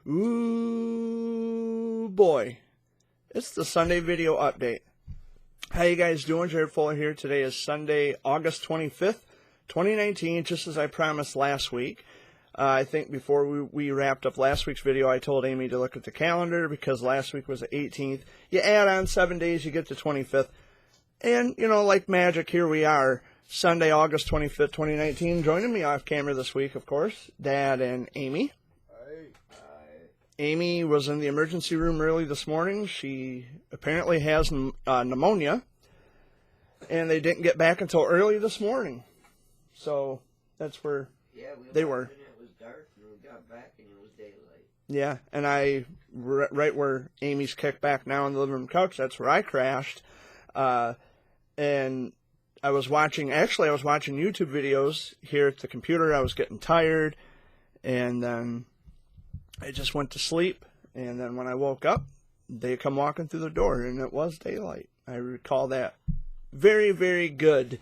Ooh, boy. It's the Sunday video update. How you guys doing? Jared Fuller here. Today is Sunday, August 25th, 2019, just as I promised last week. I think before we wrapped up last week's video, I told Amy to look at the calendar because last week was the 18th. You add on 7 days, you get to 25th. And, you know, like magic, here we are, Sunday, August 25th, 2019. Joining me off camera this week, of course, Dad and Amy. Amy was in the emergency room early this morning. She apparently has pneumonia, and they didn't get back until early this morning. So that's where they were. And it was dark, and we got back, and it was daylight. Yeah, and right where Amy's kicked back now on the living room couch, that's where I crashed. And I was watching YouTube videos here at the computer. I was getting tired, and then I just went to sleep, and then when I woke up, they come walking through the door, and it was daylight. I recall that very, very good.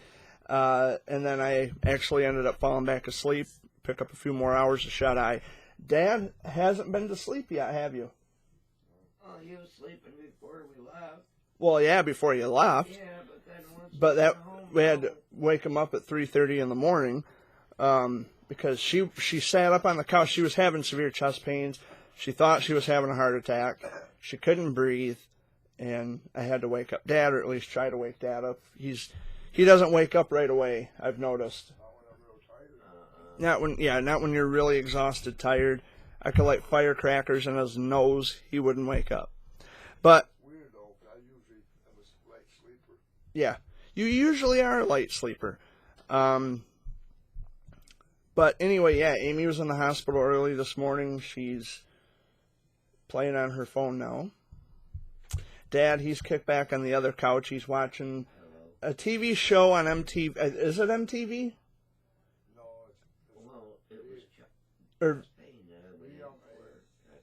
And then I actually ended up falling back asleep, pick up a few more hours of shut-eye. Dad hasn't been to sleep yet, have you? Oh, you was sleeping before we left. Well, yeah, before you left. Yeah, but then once But we that got home, we had to wake him up at 3:30 in the morning. Because she sat up on the couch. She was having severe chest pains. She thought she was having a heart attack. She couldn't breathe, and I had to wake up Dad, or at least try to wake Dad up. He doesn't wake up right away, I've noticed. Not when you're really exhausted, tired. I could light firecrackers in his nose, he wouldn't wake up. But Weird though, I usually am a light sleeper. yeah, you usually are a light sleeper. But anyway, yeah, Amy was in the hospital early this morning. She's playing on her phone now. Dad, he's kicked back on the other couch. He's watching a TV show on MTV. Is it MTV? No, well, it was Or pain. I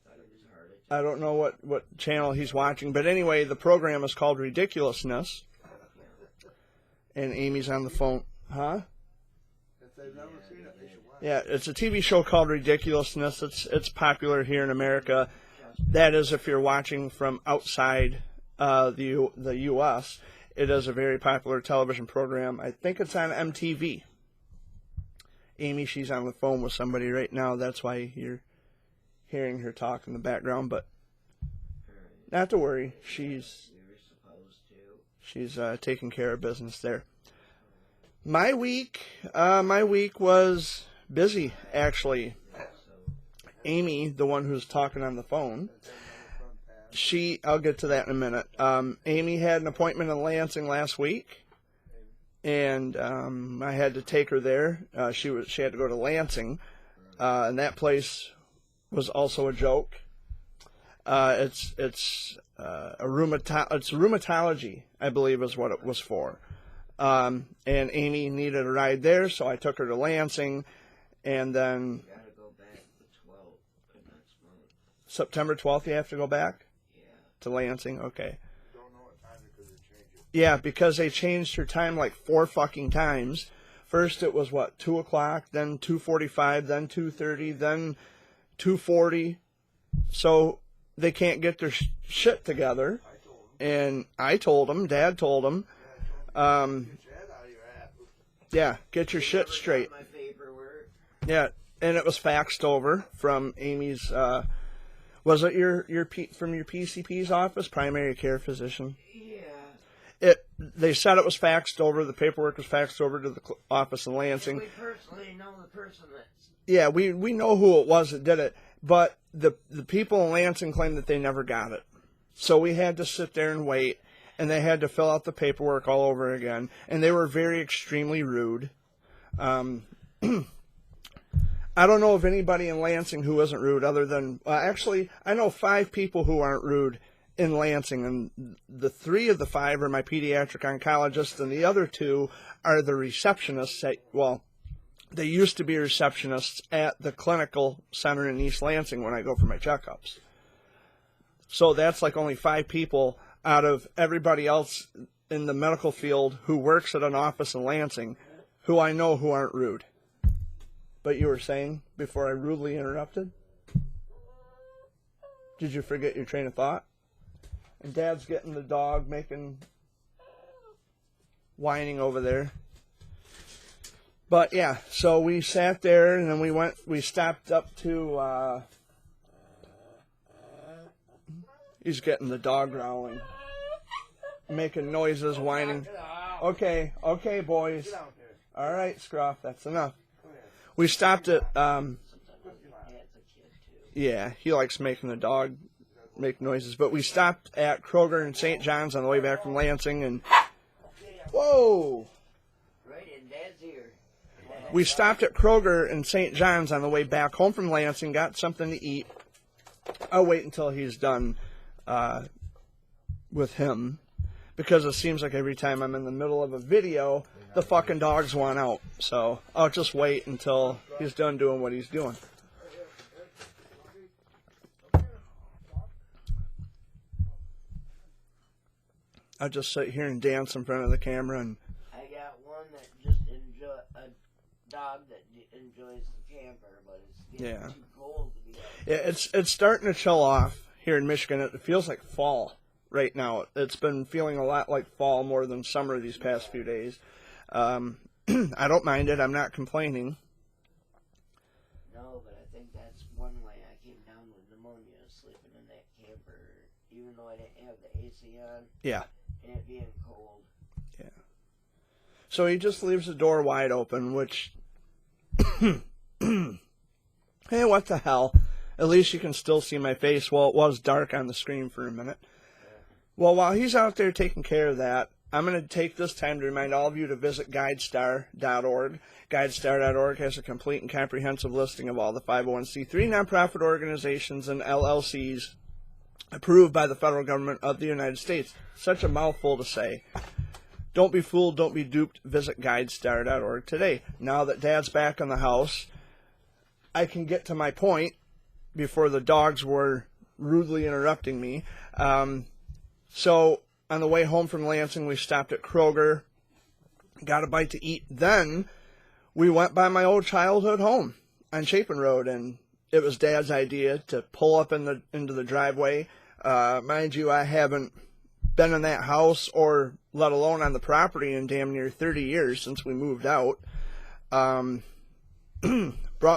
thought it was a heart attack. I don't know what channel he's watching. But anyway, the program is called Ridiculousness. And Amy's on the phone. Huh? if they've never seen it, they should watch it. Yeah, it's a TV show called Ridiculousness. It's popular here in America. That is, if you're watching from outside the U.S., it is a very popular television program. I think it's on MTV. Amy, she's on the phone with somebody right now. That's why you're hearing her talk in the background. But not to worry, she's We were supposed to. she's taking care of business there. My week was busy, actually. Amy, the one who's talking on the phone, I'll get to that in a minute. Amy had an appointment in Lansing last week, and I had to take her there. She had to go to Lansing, and that place was also a joke. It's rheumatology, I believe, is what it was for. And Amy needed a ride there, so I took her to Lansing, and then We gotta go back the 12th of next month. September 12th, you have to go back Yeah. to Lansing. Okay. Don't know what time because they change it. Yeah, because they changed her time like 4 fucking times. First it was, 2 o'clock, then 2:45, then 2:30, then 2:40. So they can't get their shit together. And I told them, Dad told them, Get your head out of your ass. yeah, get your shit straight. My paperwork. Yeah, and it was faxed over from Amy's, was it from your PCP's office, primary care physician? Yeah. They said it was faxed over. The paperwork was faxed over to the office in Lansing. We personally know the person that's. Yeah, we know who it was that did it, but the people in Lansing claim that they never got it. So we had to sit there and wait, and they had to fill out the paperwork all over again, and they were extremely rude. I don't know of anybody in Lansing who isn't rude other than, actually, I know 5 people who aren't rude in Lansing, and the 3 of the 5 are my pediatric oncologist, and the other 2 are the receptionists they used to be receptionists at the clinical center in East Lansing when I go for my checkups. So that's like only 5 people out of everybody else in the medical field who works at an office in Lansing who I know who aren't rude. But you were saying before I rudely interrupted? Did you forget your train of thought? And Dad's getting the dog, whining over there. But yeah, so we sat there and then we stopped up to, he's getting the dog growling, making noises, whining. Okay, boys. Get out here. All right, Scruff, that's enough. We stopped at, yeah, he likes making the dog make noises. But we stopped at Kroger and St. John's on the way back from Lansing, and whoa! Right in, Dad's here. We stopped at Kroger and St. John's on the way back home from Lansing, got something to eat. I'll wait until he's done with him, because it seems like every time I'm in the middle of a video, the fucking dogs want out. So I'll just wait until he's done doing what he's doing. I'll just sit here and dance in front of the camera. And I got one that just a dog that enjoys the camper, but it's getting Yeah. too cold to be out. yeah, it's starting to chill off here in Michigan. It feels like fall right now. It's been feeling a lot like fall more than summer these past few days. I don't mind it. I'm not complaining. No, but I think that's one way I came down with pneumonia, sleeping in that camper, even though I didn't have the AC on. Yeah. And it being cold. So he just leaves the door wide open, which, hey, what the hell? At least you can still see my face. Well, it was dark on the screen for a minute. Well, while he's out there taking care of that, I'm going to take this time to remind all of you to visit GuideStar.org. GuideStar.org has a complete and comprehensive listing of all the 501c3 nonprofit organizations and LLCs approved by the federal government of the United States. Such a mouthful to say. Don't be fooled, don't be duped. Visit GuideStar.org today. Now that Dad's back in the house, I can get to my point before the dogs were rudely interrupting me. So on the way home from Lansing, we stopped at Kroger, got a bite to eat. Then we went by my old childhood home on Chapin Road, and it was Dad's idea to pull up into the driveway. Mind you, I haven't been in that house or let alone on the property in damn near 30 years since we moved out. Brought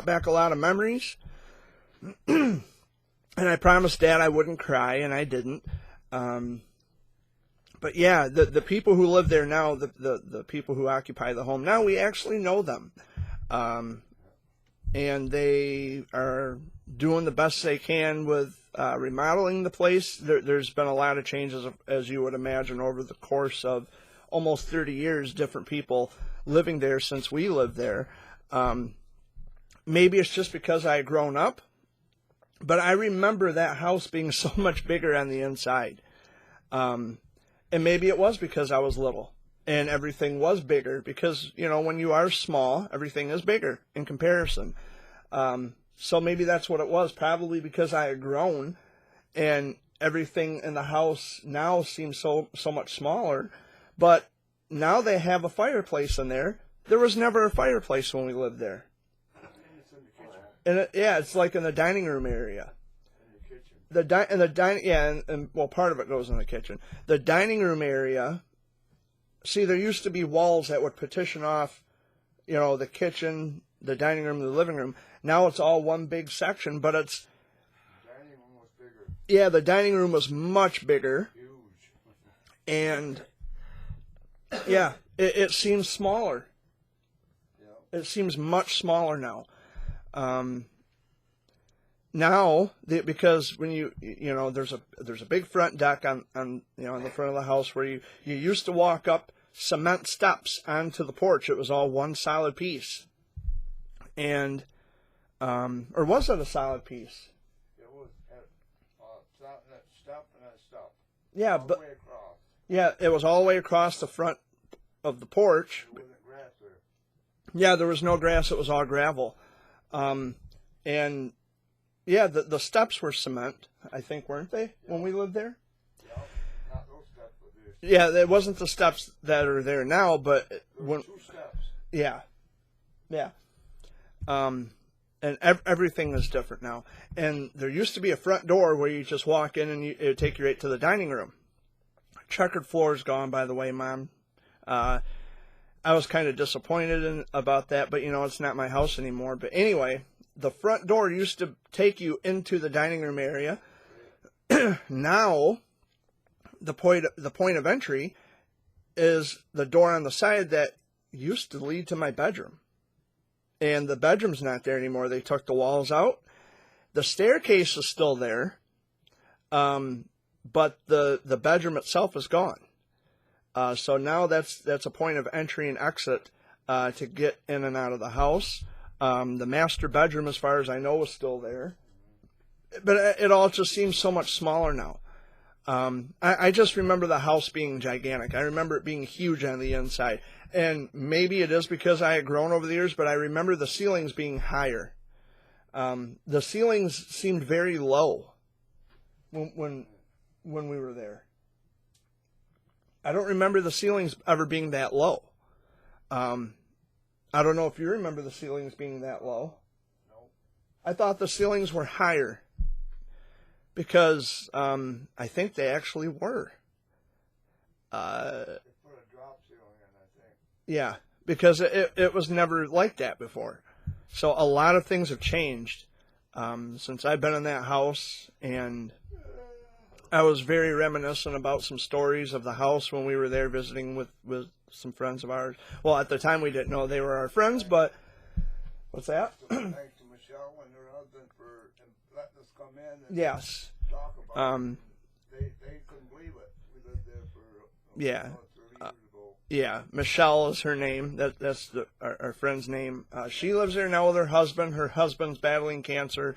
back a lot of memories. And I promised Dad I wouldn't cry, and I didn't. But yeah, the people who live there now, the people who occupy the home now, we actually know them. And they are doing the best they can with remodeling the place. There's been a lot of changes, as you would imagine, over the course of almost 30 years, different people living there since we lived there. Maybe it's just because I had grown up, but I remember that house being so much bigger on the inside. And maybe it was because I was little and everything was bigger, because, you know, when you are small, everything is bigger in comparison. So maybe that's what it was, probably because I had grown and everything in the house now seems so much smaller. But now they have a fireplace in there. There was never a fireplace when we lived there. It's in the kitchen. And it's like in the dining room area. In the kitchen. And well, part of it goes in the kitchen. The dining room area. See, there used to be walls that would partition off, you know, the kitchen, the dining room, the living room. Now it's all one big section, but it's, The dining room was bigger. yeah, the dining room was much bigger, Huge. and yeah, it seems smaller. Yeah. It seems much smaller now. Now, because when you know, there's a big front deck on the front of the house where you used to walk up cement steps onto the porch. It was all one solid piece. And, or was it a solid piece? It was at stop and that stop. Yeah, All but the way across. yeah, it was all the way across the front of the porch. There wasn't grass there. Yeah, there was no grass. It was all gravel. And yeah, the steps were cement, I think, weren't they, when we lived there? Yeah. Not those steps, but there's Yeah, it wasn't the steps that are there now, but there when, were 2 steps. yeah. And and everything is different now. And there used to be a front door where you just walk in and it would take you right to the dining room. Checkered floor is gone, by the way, Mom. I was kind of disappointed about that, but it's not my house anymore. But anyway, the front door used to take you into the dining room area. Now, the point of entry is the door on the side that used to lead to my bedroom. And the bedroom's not there anymore. They took the walls out. The staircase is still there, but the bedroom itself is gone. So now that's a point of entry and exit to get in and out of the house. The master bedroom, as far as I know, is still there. But it all just seems so much smaller now. I just remember the house being gigantic. I remember it being huge on the inside. And maybe it is because I had grown over the years, but I remember the ceilings being higher. The ceilings seemed very low when we were there. I don't remember the ceilings ever being that low. I don't know if you remember the ceilings being that low. No. I thought the ceilings were higher because I think they actually were. They put a drop ceiling in, I think. Yeah, because it was never like that before. So a lot of things have changed since I've been in that house, and I was very reminiscent about some stories of the house when we were there visiting with some friends of ours. Well, at the time we didn't know they were our friends, but what's that? Thanks to Michelle and her husband for letting us come in and Yes. talk about it. They couldn't believe it. We lived there for 30 years ago. Yeah, Michelle is her name. That's our friend's name. She lives there now with her husband. Her husband's battling cancer.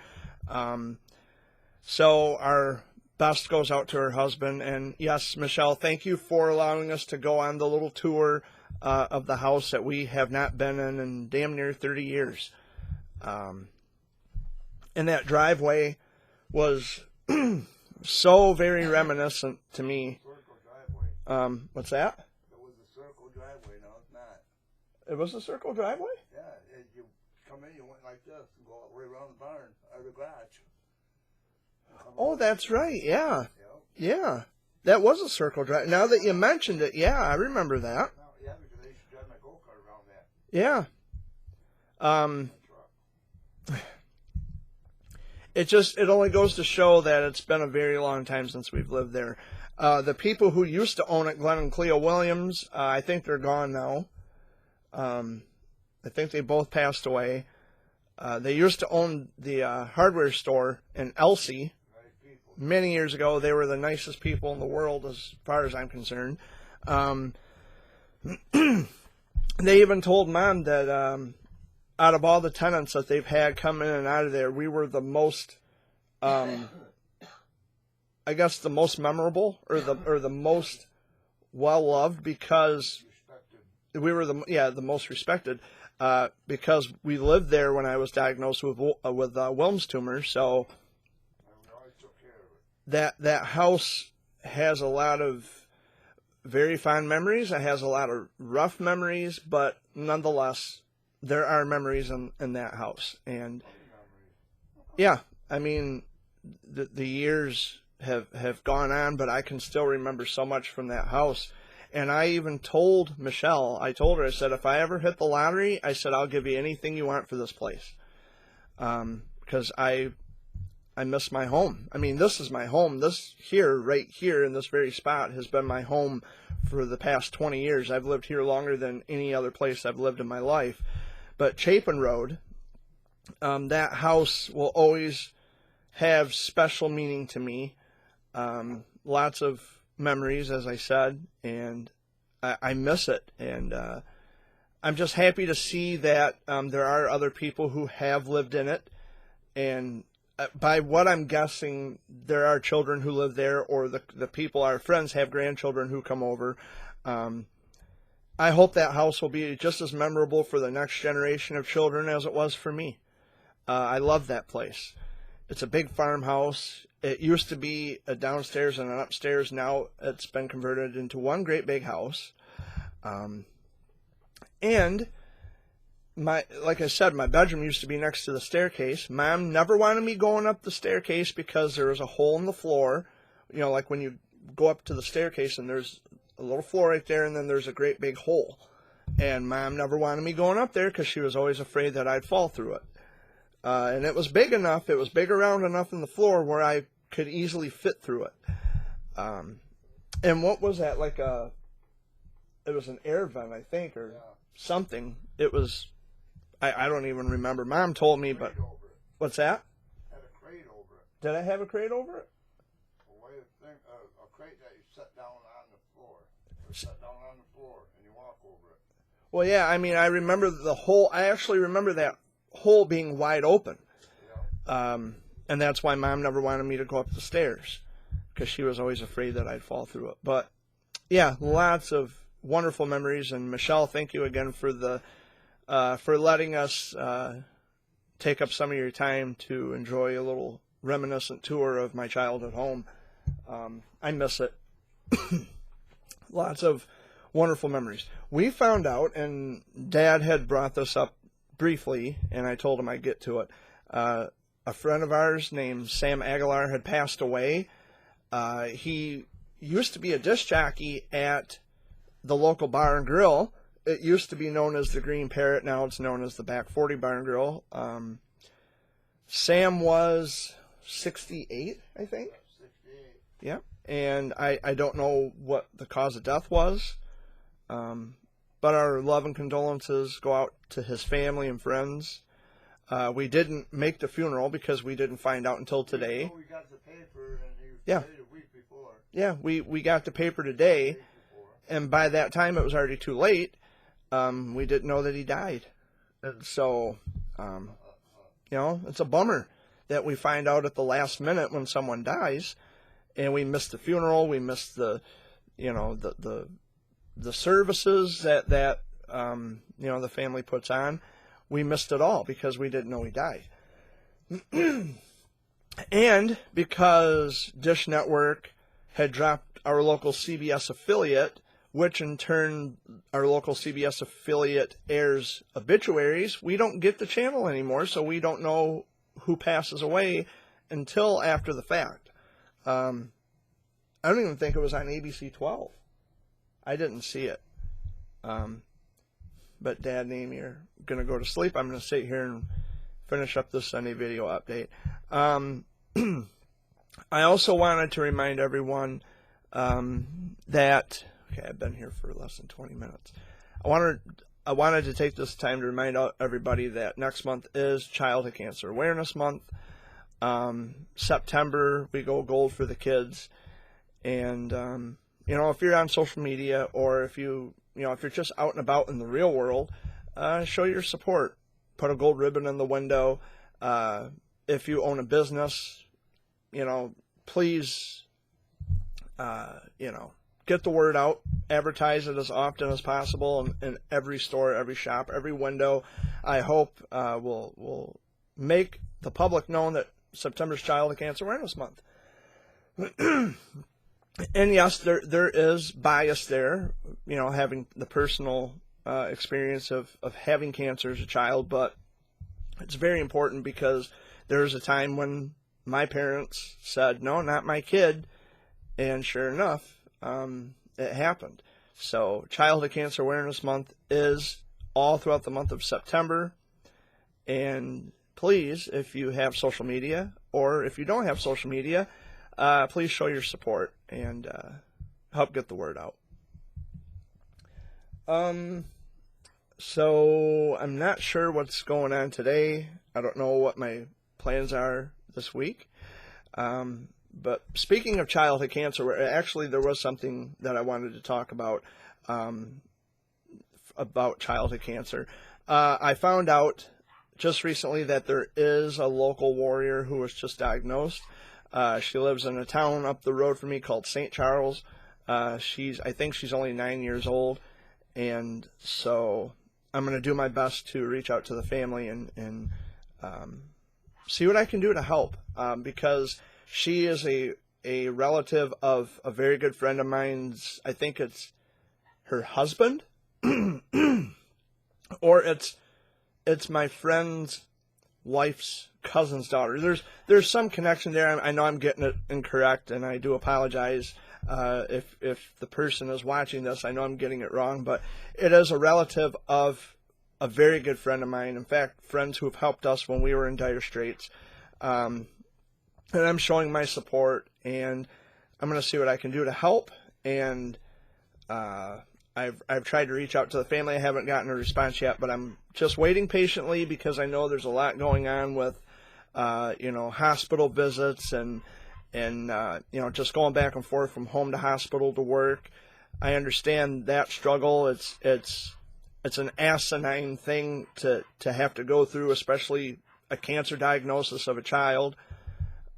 So our best goes out to her husband. And yes, Michelle, thank you for allowing us to go on the little tour of the house that we have not been in damn near 30 years. And that driveway was so very reminiscent to me. Circle driveway. What's that? It was a circle driveway. No, it's not. It was a circle driveway? Yeah, you come in, you went like this and go all the way around the barn or the garage. Oh, that's right. Yeah. Yep. Yeah. That was a circle drive. Now that you mentioned it, yeah, I remember that. No, yeah, because I used to drive my go-kart around that Yeah. truck. It only goes to show that it's been a very long time since we've lived there. The people who used to own it, Glenn and Cleo Williams, I think they're gone now. I think they both passed away. They used to own the hardware store in Elsie. Nice people. Many years ago. They were the nicest people in the world as far as I'm concerned. They even told Mom that out of all the tenants that they've had come in and out of there, we were the most, I guess, the most memorable or the most well-loved because Respected. we were the most respected because we lived there when I was diagnosed with Wilms tumor. So And we always took care of it. that house has a lot of very fond memories. It has a lot of rough memories, but nonetheless, there are memories in that house. And yeah, I mean, the years have gone on, but I can still remember so much from that house. And I even told Michelle, I said, if I ever hit the lottery, I said, I'll give you anything you want for this place. Because I miss my home. I mean, this is my home. This here, right here in this very spot has been my home for the past 20 years. I've lived here longer than any other place I've lived in my life. But Chapin Road, that house will always have special meaning to me. Lots of memories, as I said, and I miss it. And I'm just happy to see that there are other people who have lived in it. And by what I'm guessing, there are children who live there, or the people, our friends, have grandchildren who come over. I hope that house will be just as memorable for the next generation of children as it was for me. I love that place. It's a big farmhouse. It used to be a downstairs and an upstairs. Now it's been converted into one great big house. And like I said, my bedroom used to be next to the staircase. Mom never wanted me going up the staircase because there was a hole in the floor. You know, like when you go up to the staircase and there's a little floor right there and then there's a great big hole. And Mom never wanted me going up there because she was always afraid that I'd fall through it. And it was big enough, it was big around enough in the floor where I could easily fit through it. And what was that, like it was an air vent, I think, or something. It was, I don't even remember. Mom told me, but what's that? Had a crate over it. Did I have a crate over it? A crate that you set down on the floor. You set down on the floor and you walk over it. Well, yeah, I mean, I remember the hole. I actually remember that hole being wide open. Yeah. And that's why Mom never wanted me to go up the stairs, because she was always afraid that I'd fall through it. But yeah, lots of wonderful memories. And Michelle, thank you again for for letting us take up some of your time to enjoy a little reminiscent tour of my childhood home. I miss it. Lots of wonderful memories. We found out, and Dad had brought this up briefly, and I told him I'd get to it. A friend of ours named Sam Aguilar had passed away. He used to be a disc jockey at the local bar and grill. It used to be known as the Green Parrot. Now it's known as the Back 40 Bar and Grill. Sam was 68, I think. 68. Yeah. And I don't know what the cause of death was. But our love and condolences go out to his family and friends. We didn't make the funeral because we didn't find out until today. We got the paper and he was Yeah. dead a week before. Yeah, we got the paper today, and by that time it was already too late. We didn't know that he died. And so, you know, it's a bummer that we find out at the last minute when someone dies, and we missed the funeral, we missed the, you know, the services that you know, the family puts on. We missed it all because we didn't know he died. And because Dish Network had dropped our local CBS affiliate, which in turn our local CBS affiliate airs obituaries, we don't get the channel anymore, so we don't know who passes away until after the fact. I don't even think it was on ABC 12. I didn't see it. But Dad and Amy are going to go to sleep. I'm going to sit here and finish up this Sunday video update. I also wanted to remind everyone that, okay, I've been here for less than 20 minutes. I wanted to take this time to remind everybody that next month is Childhood Cancer Awareness Month. September, we go gold for the kids. And, you know, if you're on social media or if you're just out and about in the real world, show your support. Put a gold ribbon in the window. If you own a business, you know, please, you know, get the word out. Advertise it as often as possible in every store, every shop, every window. I hope will make the public know that September's Childhood Cancer Awareness Month. And yes, there is bias there, you know, having the personal experience of having cancer as a child, but it's very important because there was a time when my parents said, no, not my kid, and sure enough, it happened. So Childhood Cancer Awareness Month is all throughout the month of September, and please, if you have social media, or if you don't have social media, please show your support and help get the word out. So I'm not sure what's going on today. I don't know what my plans are this week. But speaking of childhood cancer, actually there was something that I wanted to talk about childhood cancer. I found out just recently that there is a local warrior who was just diagnosed. She lives in a town up the road from me called St. Charles. I think she's only 9 years old, and so I'm going to do my best to reach out to the family and see what I can do to help, because she is a relative of a very good friend of mine's. I think it's her husband, or it's it's my friend's wife's cousin's daughter. There's some connection there. I know I'm getting it incorrect, and I do apologize if the person is watching this. I know I'm getting it wrong, but it is a relative of a very good friend of mine. In fact, friends who have helped us when we were in dire straits. And I'm showing my support, and I'm going to see what I can do to help. And I've tried to reach out to the family. I haven't gotten a response yet, but I'm just waiting patiently because I know there's a lot going on with, hospital visits and just going back and forth from home to hospital to work. I understand that struggle. It's an asinine thing to have to go through, especially a cancer diagnosis of a child.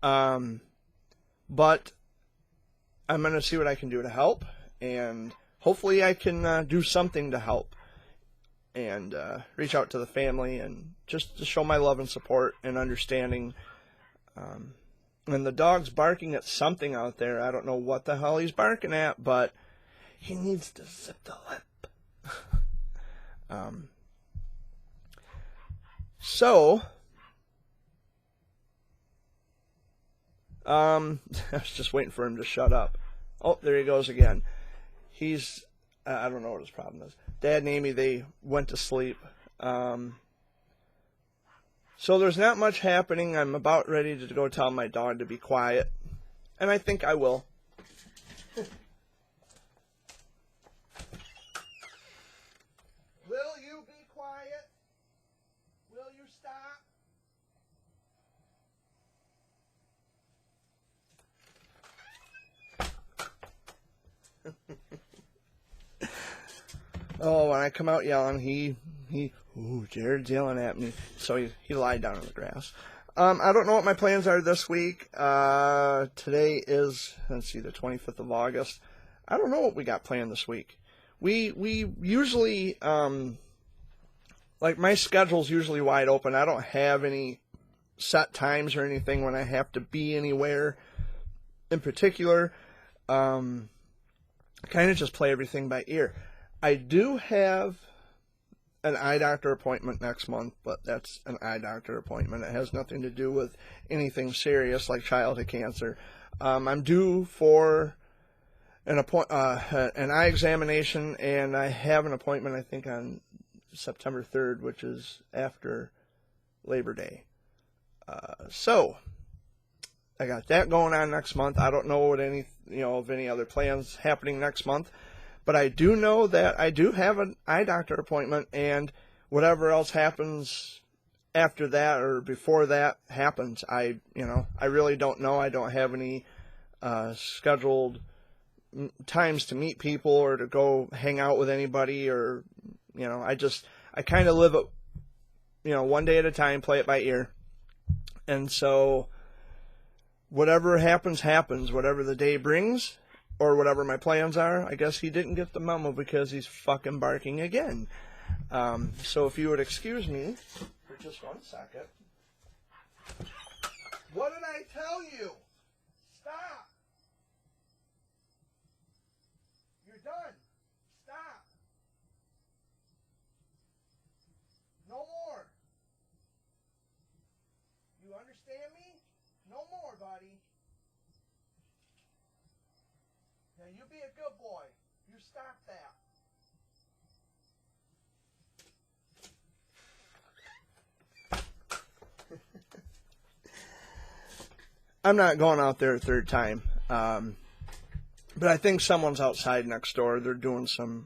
But I'm going to see what I can do to help, and hopefully I can do something to help and reach out to the family and just to show my love and support and understanding. And the dog's barking at something out there. I don't know what the hell he's barking at, but he needs to zip the lip. I was just waiting for him to shut up. Oh, there he goes again. He's, I don't know what his problem is. Dad and Amy, they went to sleep. So there's not much happening. I'm about ready to go tell my dog to be quiet. And I think I will. Will you be quiet? Will you stop? Oh, when I come out yelling, Jared's yelling at me. So he lied down on the grass. I don't know what my plans are this week. Today is, let's see, the 25th of August. I don't know what we got planned this week. We usually, like my schedule's usually wide open. I don't have any set times or anything when I have to be anywhere in particular. Kind of just play everything by ear. I do have an eye doctor appointment next month, but that's an eye doctor appointment. It has nothing to do with anything serious like childhood cancer. I'm due for an eye examination, and I have an appointment, I think, on September 3rd, which is after Labor Day. So I got that going on next month. I don't know what of any other plans happening next month. But I do know that I do have an eye doctor appointment, and whatever else happens after that or before that happens, I really don't know. I don't have any scheduled times to meet people or to go hang out with anybody, or I kind of live it, one day at a time, play it by ear. And so whatever happens, whatever the day brings. Or whatever my plans are. I guess he didn't get the memo because he's fucking barking again. So if you would excuse me for just 1 second. What did I tell you? Stop. You're done. Stop. No more. You understand me? No more, buddy. Now, you be a good boy. You stop that. I'm not going out there a third time. But I think someone's outside next door. They're doing some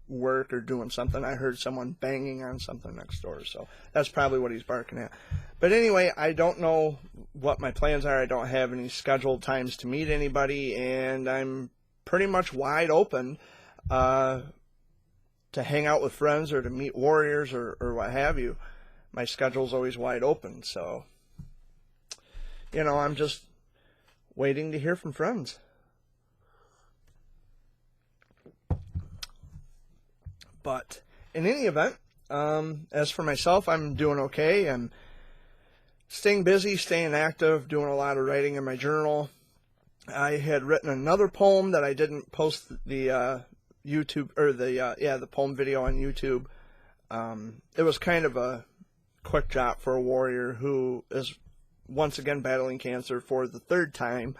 work or doing something. I heard someone banging on something next door. So that's probably what he's barking at. But anyway, I don't know what my plans are. I don't have any scheduled times to meet anybody. And I'm pretty much wide open to hang out with friends or to meet warriors or what have you. My schedule's always wide open, so I'm just waiting to hear from friends. But in any event, as for myself, I'm doing okay. I'm staying busy, staying active, doing a lot of writing in my journal. I had written another poem that I didn't post the YouTube or the poem video on YouTube. It was kind of a quick drop for a warrior who is once again battling cancer for the third time.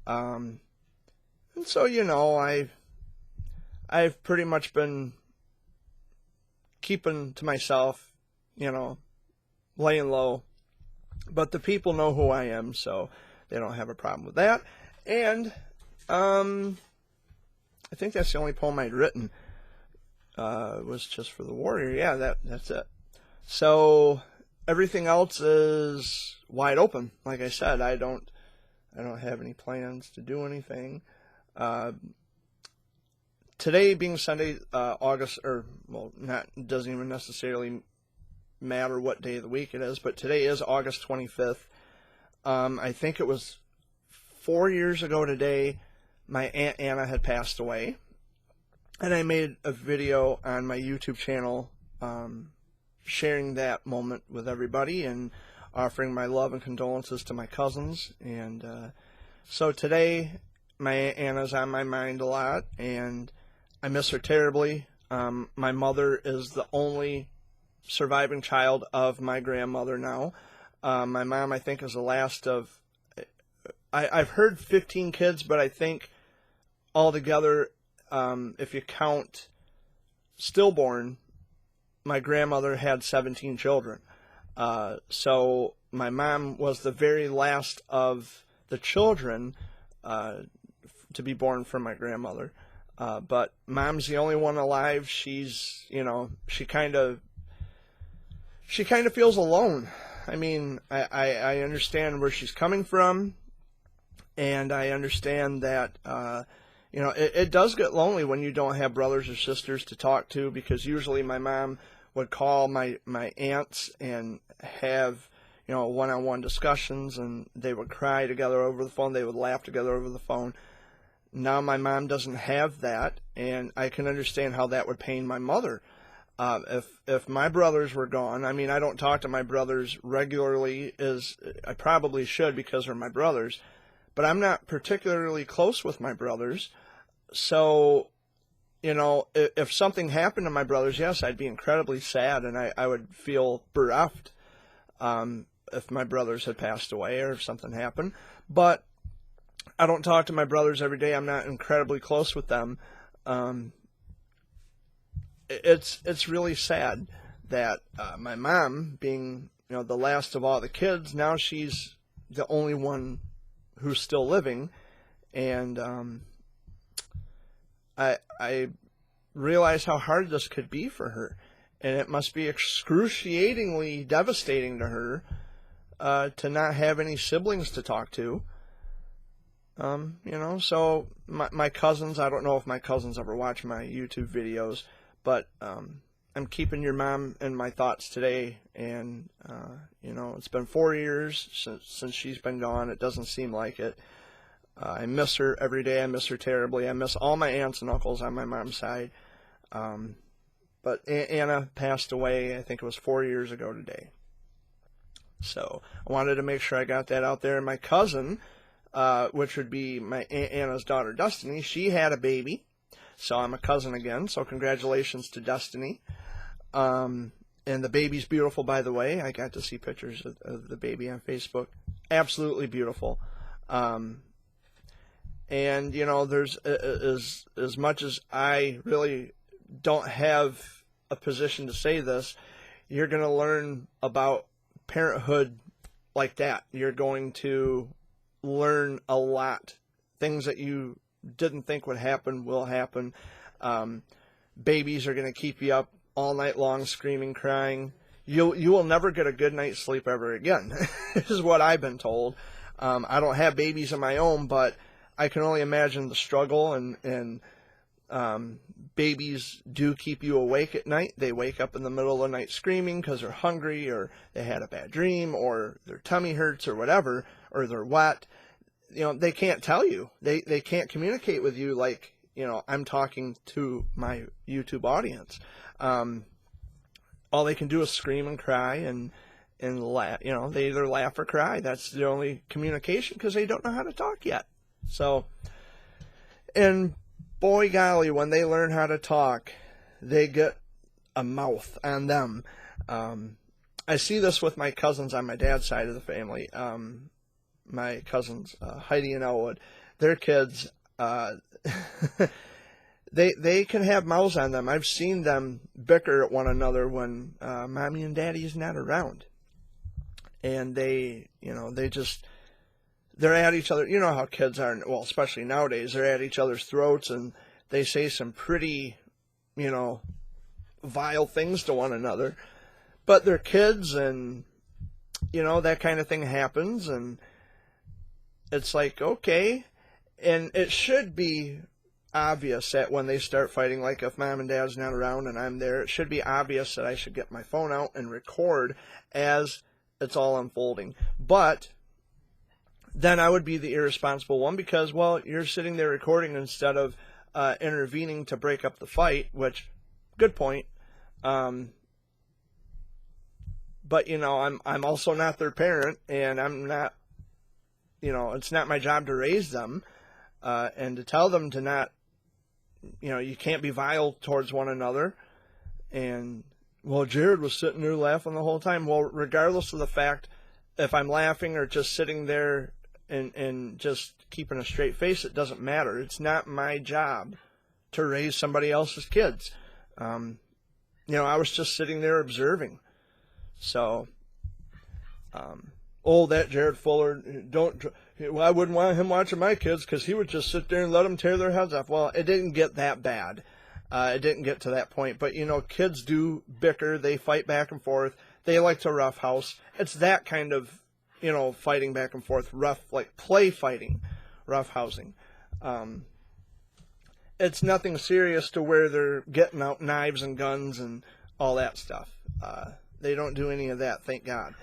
And so, you know, I've pretty much been keeping to myself, you know, laying low. But the people know who I am, so they don't have a problem with that. And I think that's the only poem I'd written. Was just for the warrior. Yeah, that's it. So everything else is wide open. Like I said, I don't have any plans to do anything. Today being Sunday, August, doesn't even necessarily matter what day of the week it is, but today is August 25th. I think it was 4 years ago today, my Aunt Anna had passed away. And I made a video on my YouTube channel sharing that moment with everybody and offering my love and condolences to my cousins. And so today, my Aunt Anna's on my mind a lot, and I miss her terribly. My mother is the only surviving child of my grandmother now. My mom, I think, is the last of... I've heard 15 kids, but I think altogether... if you count stillborn, my grandmother had 17 children. So my mom was the very last of the children to be born from my grandmother. But mom's the only one alive. She's, you know, she kind of feels alone. I mean, I understand where she's coming from, and I understand that, you know, it does get lonely when you don't have brothers or sisters to talk to, because usually my mom would call my aunts and have, you know, one-on-one discussions, and they would cry together over the phone. They would laugh together over the phone. Now my mom doesn't have that, and I can understand how that would pain my mother. If my brothers were gone, I mean, I don't talk to my brothers regularly, as I probably should because they're my brothers, but I'm not particularly close with my brothers. So, you know, if something happened to my brothers, yes, I'd be incredibly sad, and I would feel bereft if my brothers had passed away or if something happened. But I don't talk to my brothers every day. I'm not incredibly close with them. It's really sad that my mom, being, you know, the last of all the kids, now she's the only one who's still living, and I realize how hard this could be for her, and it must be excruciatingly devastating to her to not have any siblings to talk to. You know, so my cousins, I don't know if my cousins ever watch my YouTube videos, but I'm keeping your mom in my thoughts today, and you know, it's been 4 years since she's been gone. It doesn't seem like it. I miss her every day. I miss her terribly. I miss all my aunts and uncles on my mom's side. But Anna passed away, I think it was 4 years ago today. So I wanted to make sure I got that out there. And my cousin, which would be my Aunt Anna's daughter, Destiny, she had a baby. So I'm a cousin again. So congratulations to Destiny. And the baby's beautiful, by the way. I got to see pictures of the baby on Facebook. Absolutely beautiful. And, you know, there's as much as I really don't have a position to say this, you're going to learn about parenthood like that. You're going to learn a lot. Things that you didn't think would happen will happen. Babies are going to keep you up all night long screaming, crying. You will never get a good night's sleep ever again. This is what I've been told. I don't have babies of my own, but I can only imagine the struggle, and babies do keep you awake at night. They wake up in the middle of the night screaming because they're hungry, or they had a bad dream, or their tummy hurts, or whatever, or they're wet. You know, they can't tell you. They can't communicate with you like, you know, I'm talking to my YouTube audience. All they can do is scream and cry and laugh. You know, they either laugh or cry. That's the only communication, because they don't know how to talk yet. So, and boy golly, when they learn how to talk, they get a mouth on them. I I see this with my cousins on my dad's side of the family. My cousins, Heidi and Elwood, their kids, they can have mouths on them. I've seen them bicker at one another when mommy and daddy's not around, and they're at each other. You know how kids are, well, especially nowadays, they're at each other's throats, and they say some pretty, vile things to one another. But they're kids, and, that kind of thing happens, and it's like, okay. And it should be obvious that when they start fighting, like if mom and dad's not around and I'm there, it should be obvious that I should get my phone out and record as it's all unfolding. But then I would be the irresponsible one because, well, you're sitting there recording instead of intervening to break up the fight, which, good point. But, I'm also not their parent, and I'm not, it's not my job to raise them, and to tell them to not, you can't be vile towards one another. And, well, Jared was sitting there laughing the whole time. Well, regardless of the fact, if I'm laughing or just sitting there and just keeping a straight face, it doesn't matter. It's not my job to raise somebody else's kids. I was just sitting there observing. So, that Jared Fuller, I wouldn't want him watching my kids because he would just sit there and let them tear their heads off. Well, it didn't get that bad. It didn't get to that point. But, kids do bicker. They fight back and forth. They like to roughhouse. It's that kind of, fighting back and forth, like play fighting, roughhousing. It's nothing serious to where they're getting out knives and guns and all that stuff. They don't do any of that, thank God.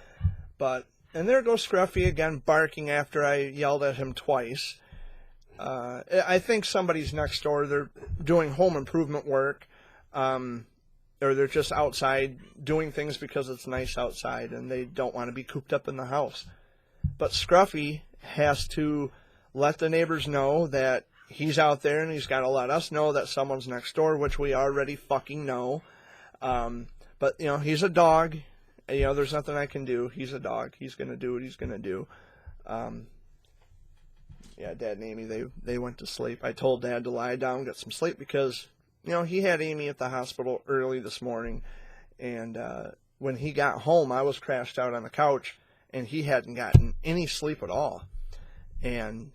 And there goes Scruffy again, barking after I yelled at him twice. I think somebody's next door. They're doing home improvement work, or they're just outside doing things because it's nice outside, and they don't want to be cooped up in the house. But Scruffy has to let the neighbors know that he's out there, and he's got to let us know that someone's next door, which we already fucking know. But, he's a dog. There's nothing I can do. He's a dog. He's going to do what he's going to do. Dad and Amy, they went to sleep. I told Dad to lie down, get some sleep, because, he had Amy at the hospital early this morning. And when he got home, I was crashed out on the couch, and he hadn't gotten any sleep at all. And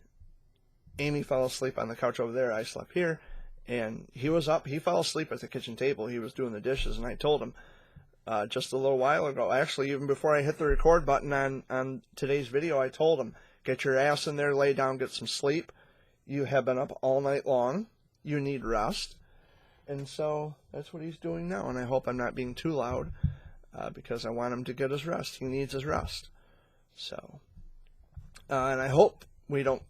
Amy fell asleep on the couch over there. I slept here. And he was up. He fell asleep at the kitchen table. He was doing the dishes, and I told him just a little while ago, actually, even before I hit the record button on today's video, I told him, get your ass in there, lay down, get some sleep. You have been up all night long. You need rest. And so that's what he's doing now, and I hope I'm not being too loud because I want him to get his rest. He needs his rest. So, and I hope we don't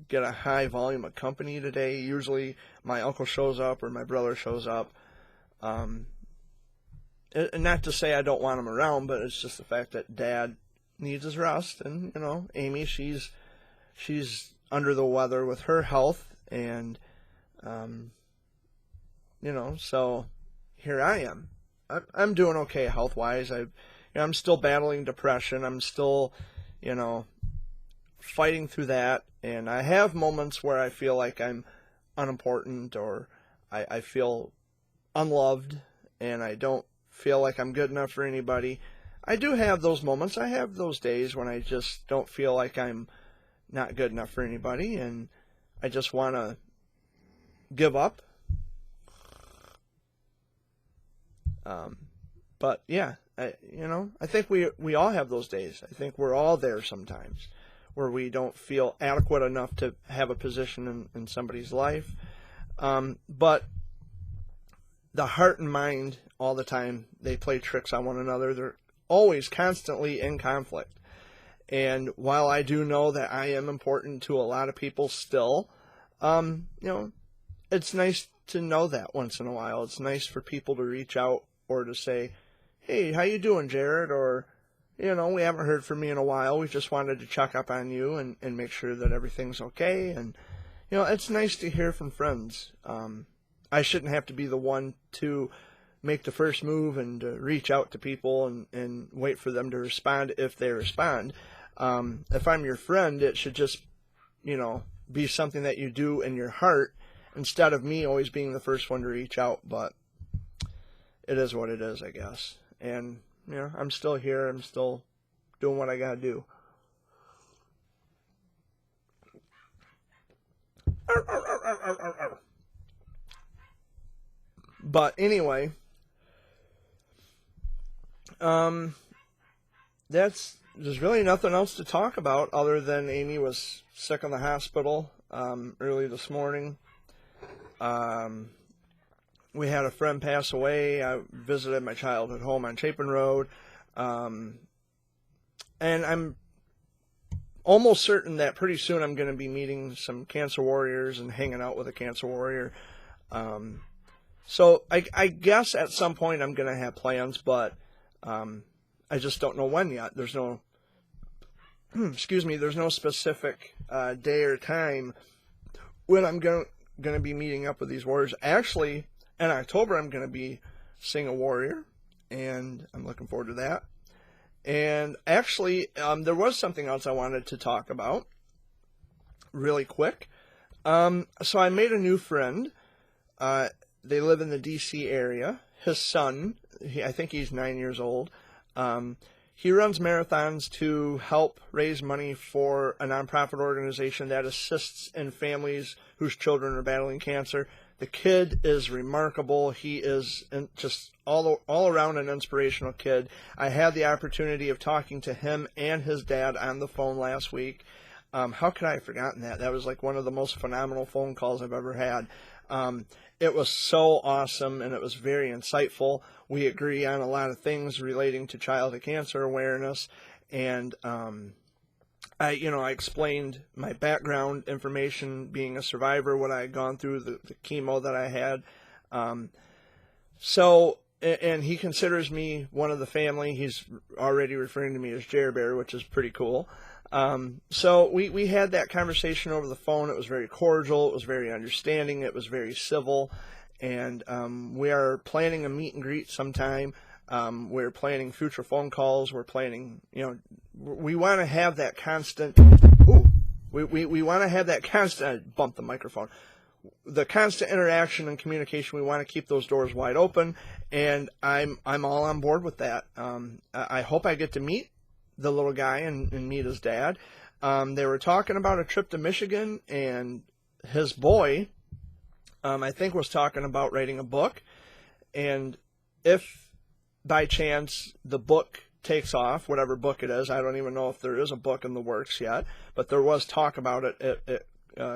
get a high volume of company today. Usually my uncle shows up or my brother shows up. And not to say I don't want him around, but it's just the fact that Dad needs his rest. And, Amy, she's under the weather with her health. And, so here I am. I'm doing okay health-wise. I'm still battling depression. I'm still, fighting through that. And I have moments where I feel like I'm unimportant, or I feel unloved, and I don't feel like I'm good enough for anybody. I do have those moments. I have those days when I just don't feel like I'm not good enough for anybody, and I just want to give up. But yeah, I think we all have those days. I think we're all there sometimes where we don't feel adequate enough to have a position in somebody's life. But the heart and mind, all the time, they play tricks on one another. They're always constantly in conflict. And while I do know that I am important to a lot of people still, it's nice to know that once in a while. It's nice for people to reach out or to say, hey, how you doing, Jared? Or, we haven't heard from you in a while. We just wanted to check up on you and make sure that everything's okay. And, it's nice to hear from friends. I shouldn't have to be the one to make the first move and reach out to people and wait for them to respond if they respond. If I'm your friend, it should just, be something that you do in your heart instead of me always being the first one to reach out. But it is what it is, I guess. And, I'm still here. I'm still doing what I got to do. But anyway, there's really nothing else to talk about other than Amy was sick in the hospital early this morning. We had a friend pass away. I visited my childhood home on Chapin Road. And I'm almost certain that pretty soon I'm going to be meeting some cancer warriors and hanging out with a cancer warrior. So I guess at some point I'm going to have plans, but I just don't know when yet. There's no, there's no specific day or time when I'm going to be meeting up with these warriors. Actually, in October I'm going to be seeing a warrior, and I'm looking forward to that. And actually, there was something else I wanted to talk about really quick. So I made a new friend. They live in the D.C. area. His son, I think he's 9 years old. He runs marathons to help raise money for a nonprofit organization that assists in families whose children are battling cancer. The kid is remarkable. He is just all around an inspirational kid. I had the opportunity of talking to him and his dad on the phone last week. How could I have forgotten that? That was like one of the most phenomenal phone calls I've ever had. It was so awesome, and it was very insightful. We agree on a lot of things relating to childhood cancer awareness, and I explained my background information, being a survivor, what I had gone through, the chemo that I had. And he considers me one of the family. He's already referring to me as Jer Bear, which is pretty cool. So we had that conversation over the phone. It was very cordial. It was very understanding. It was very civil. And we are planning a meet and greet sometime. We're planning future phone calls. We're planning, we want to have that constant. We want to have that constant. I bumped the microphone. The constant interaction and communication. We want to keep those doors wide open, and I'm all on board with that. I hope I get to meet the little guy and meet his dad. They were talking about a trip to Michigan, and his boy, I think, was talking about writing a book. And if by chance the book takes off, whatever book it is, I don't even know if there is a book in the works yet, but there was talk about it.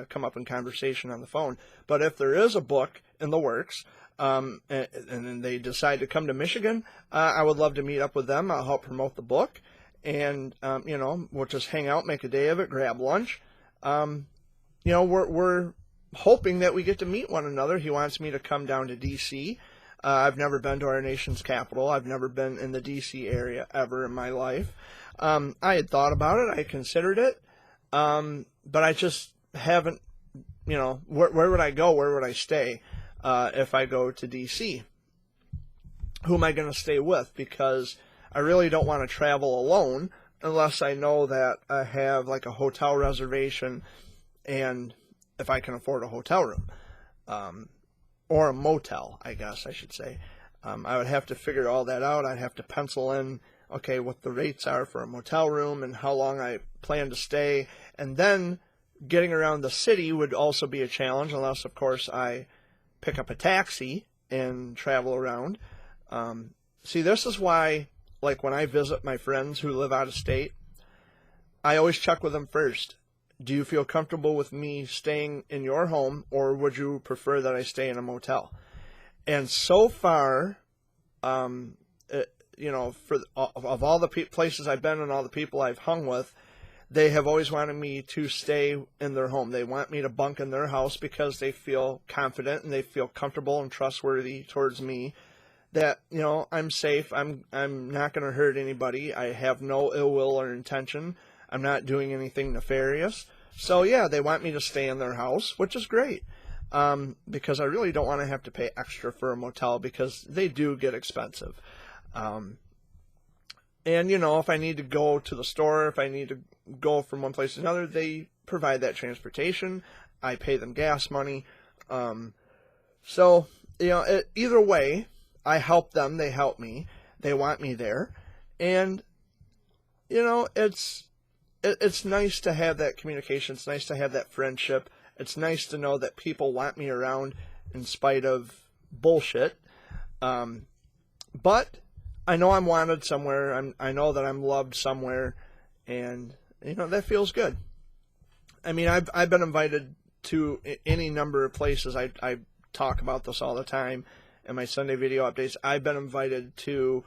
Come up in conversation on the phone. But if there is a book in the works, and they decide to come to Michigan, I would love to meet up with them. I'll help promote the book, and we'll just hang out, make a day of it, grab lunch. We're hoping that we get to meet one another. He wants me to come down to D.C. I've never been to our nation's capital. I've never been in the D.C. area ever in my life. I had thought about it. I considered it, but I just haven't. Where would I go? Where would I stay if I go to D.C.? Who am I going to stay with? Because I really don't want to travel alone unless I know that I have like a hotel reservation, and if I can afford a hotel room, or a motel, I guess I should say. I would have to figure all that out. I'd have to pencil in, okay, what the rates are for a motel room and how long I plan to stay. And then getting around the city would also be a challenge, unless, of course, I pick up a taxi and travel around. See, this is why, like, when I visit my friends who live out of state, I always check with them first. Do you feel comfortable with me staying in your home, or would you prefer that I stay in a motel? And so far, of all the places I've been and all the people I've hung with, they have always wanted me to stay in their home. They want me to bunk in their house because they feel confident and they feel comfortable and trustworthy towards me. That, I'm safe. I'm not going to hurt anybody. I have no ill will or intention. I'm not doing anything nefarious. So, yeah, they want me to stay in their house, which is great. because I really don't want to have to pay extra for a motel because they do get expensive. And, you know, if I need to go to the store, if I need to go from one place to another, they provide that transportation. I pay them gas money. So, you know, either way, I help them, they help me, they want me there. And, you know, it's nice to have that communication. It's nice to have that friendship. It's nice to know that people want me around in spite of bullshit. But I know I'm wanted somewhere. I know that I'm loved somewhere, and you know that feels good. I mean, I've been invited to any number of places. I talk about this all the time in my Sunday video updates. I've been invited to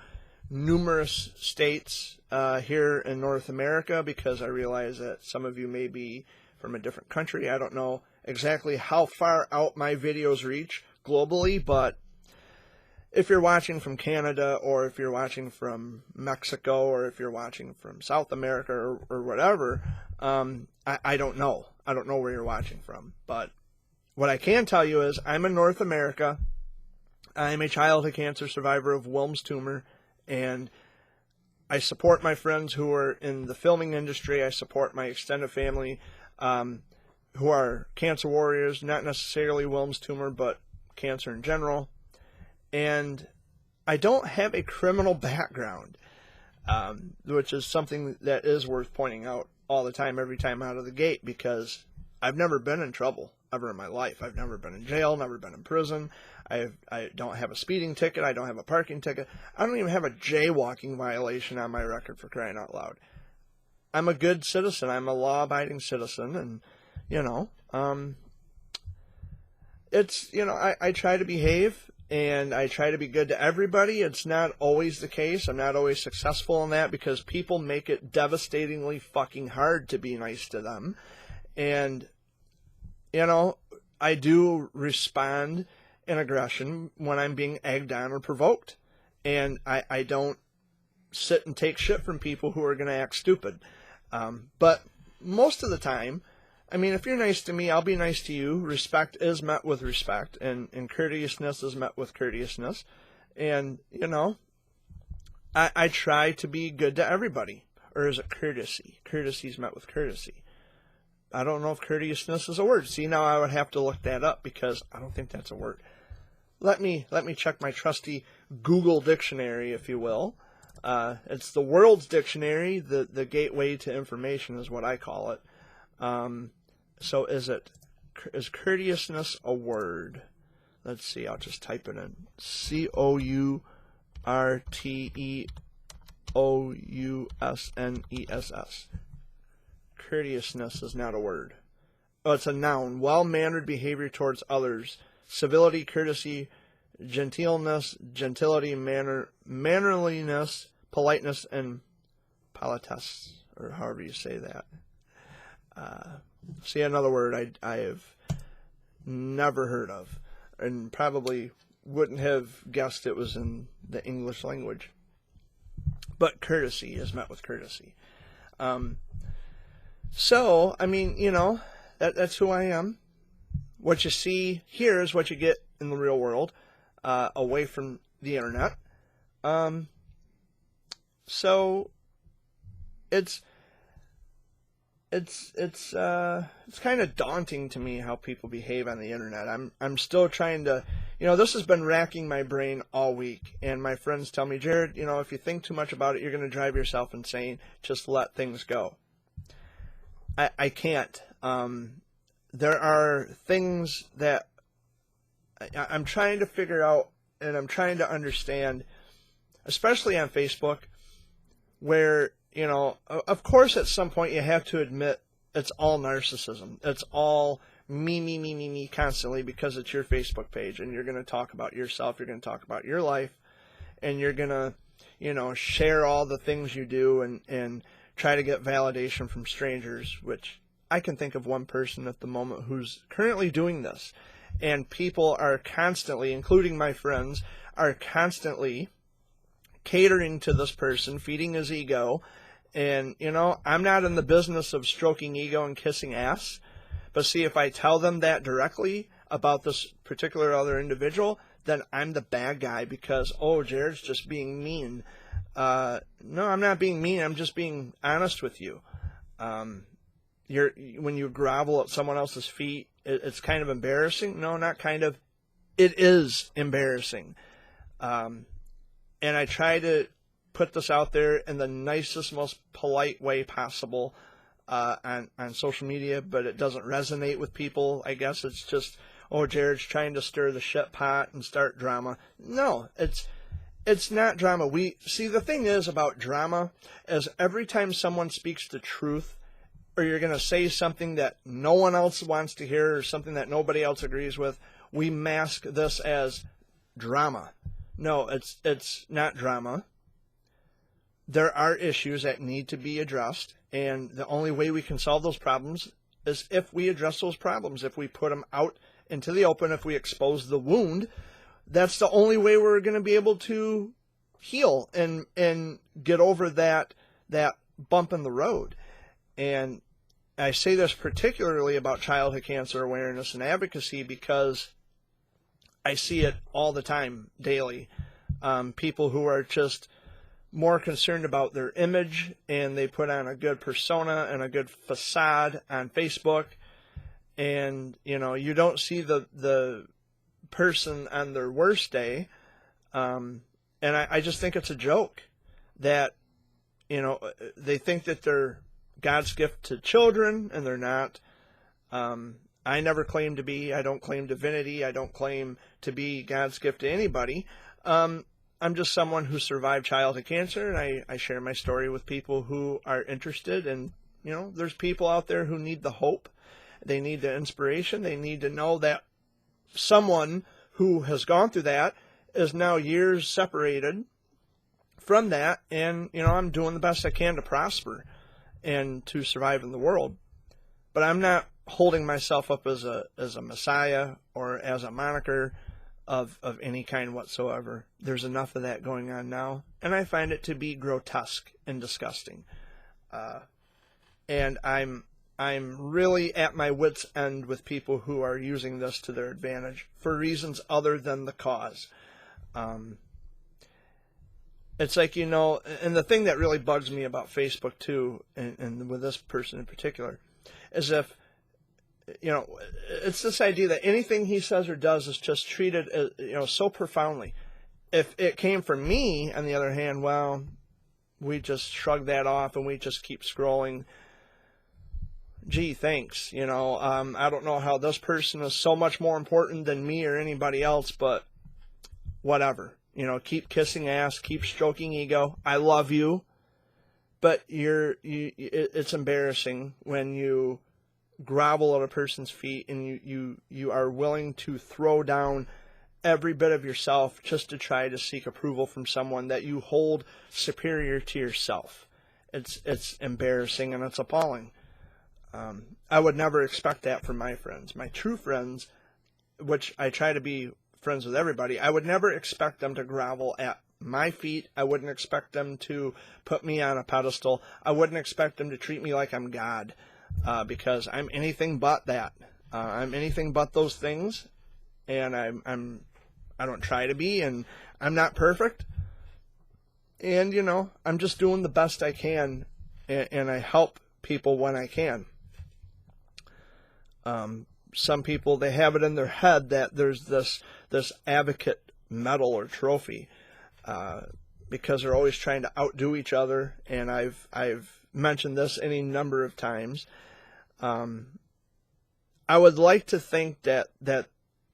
numerous states here in North America because I realize that some of you may be from a different country. I don't know exactly how far out my videos reach globally, but if you're watching from Canada, or if you're watching from Mexico, or if you're watching from South America, or whatever, I don't know. I don't know where you're watching from. But what I can tell you is I'm in North America. I'm a childhood cancer survivor of Wilms tumor, and I support my friends who are in the filming industry. I support my extended family who are cancer warriors, not necessarily Wilms tumor, but cancer in general. And I don't have a criminal background, which is something that is worth pointing out all the time, every time out of the gate, because I've never been in trouble ever in my life. I've never been in jail, never been in prison. I don't have a speeding ticket. I don't have a parking ticket. I don't even have a jaywalking violation on my record, for crying out loud. I'm a good citizen. I'm a law-abiding citizen, and, you know, it's, you know, I try to behave, and I try to be good to everybody. It's not always the case. I'm not always successful in that because people make it devastatingly fucking hard to be nice to them. And, you know, I do respond in aggression when I'm being egged on or provoked. And I don't sit and take shit from people who are going to act stupid. But most of the time, I mean, if you're nice to me, I'll be nice to you. Respect is met with respect, and courteousness is met with courteousness. And, you know, I try to be good to everybody. Or is it courtesy? Courtesy is met with courtesy. I don't know if courteousness is a word. See, now I would have to look that up because I don't think that's a word. Let me check my trusty Google dictionary, if you will. It's the world's dictionary. The gateway to information is what I call it. So is courteousness a word? Let's see, I'll just type it in. Courteousness. Courteousness is not a word. Oh, it's a noun. Well-mannered behavior towards others. Civility, courtesy, gentleness, gentility, mannerliness, politeness, and politesse, or however you say that. See, another word I have never heard of, and probably wouldn't have guessed it was in the English language. But courtesy is met with courtesy. So, I mean, you know, that's who I am. What you see here is what you get in the real world, away from the internet. So, it's kind of daunting to me how people behave on the internet. I'm still trying to, you know, this has been racking my brain all week, and my friends tell me, Jared, you know, if you think too much about it, you're going to drive yourself insane. Just let things go. I can't. There are things that I'm trying to figure out, and I'm trying to understand, especially on Facebook, where, you know, of course at some point you have to admit it's all narcissism. It's all me constantly because it's your Facebook page, and you're going to talk about yourself, you're going to talk about your life, and you're going to, you know, share all the things you do and try to get validation from strangers, which I can think of one person at the moment who's currently doing this. And people are constantly, including my friends, are constantly catering to this person, feeding his ego. And, you know, I'm not in the business of stroking ego and kissing ass. But see, if I tell them that directly, about this particular other individual, then I'm the bad guy because, oh, Jared's just being mean. No, I'm not being mean. I'm just being honest with you. When you grovel at someone else's feet, it's kind of embarrassing. No, not kind of. It is embarrassing. And I try to put this out there in the nicest, most polite way possible on social media, but it doesn't resonate with people. I guess it's just, oh, Jared's trying to stir the shit pot and start drama. No, it's not drama. The thing is about drama is every time someone speaks the truth, or you're going to say something that no one else wants to hear or something that nobody else agrees with, we mask this as drama. No, it's not drama. There are issues that need to be addressed, and the only way we can solve those problems is if we address those problems, if we put them out into the open, if we expose the wound. That's the only way we're going to be able to heal and get over that bump in the road. And I say this particularly about childhood cancer awareness and advocacy because I see it all the time, daily. People who are just more concerned about their image, and they put on a good persona and a good facade on Facebook, and you don't see the person on their worst day. And I just think it's a joke that they think that they're God's gift to children, and they're not. I never claim to be. I don't claim divinity. I don't claim to be God's gift to anybody. I'm just someone who survived childhood cancer, and I share my story with people who are interested. And, there's people out there who need the hope. They need the inspiration. They need to know that someone who has gone through that is now years separated from that. And, I'm doing the best I can to prosper and to survive in the world. But I'm not holding myself up as a messiah or as a moniker of any kind whatsoever. There's enough of that going on now, and I find it to be grotesque and disgusting. And I'm really at my wit's end with people who are using this to their advantage for reasons other than the cause. It's like, and the thing that really bugs me about Facebook too, and with this person in particular, is if it's this idea that anything he says or does is just treated as, so profoundly. If it came from me, on the other hand, well, we just shrug that off and we just keep scrolling. Gee, thanks. I don't know how this person is so much more important than me or anybody else, but whatever. Keep kissing ass, keep stroking ego. I love you, but it's embarrassing when you grovel at a person's feet and you are willing to throw down every bit of yourself just to try to seek approval from someone that you hold superior to yourself. It's embarrassing and it's appalling. I would never expect that from my friends. My true friends, which I try to be friends with everybody, I would never expect them to grovel at my feet. I wouldn't expect them to put me on a pedestal. I wouldn't expect them to treat me like I'm God. Because I'm anything but that. I'm anything but those things, and I don't try to be, and I'm not perfect. And I'm just doing the best I can, and I help people when I can. Some people, they have it in their head that there's this advocate medal or trophy, because they're always trying to outdo each other, and I've mentioned this any number of times. I would like to think that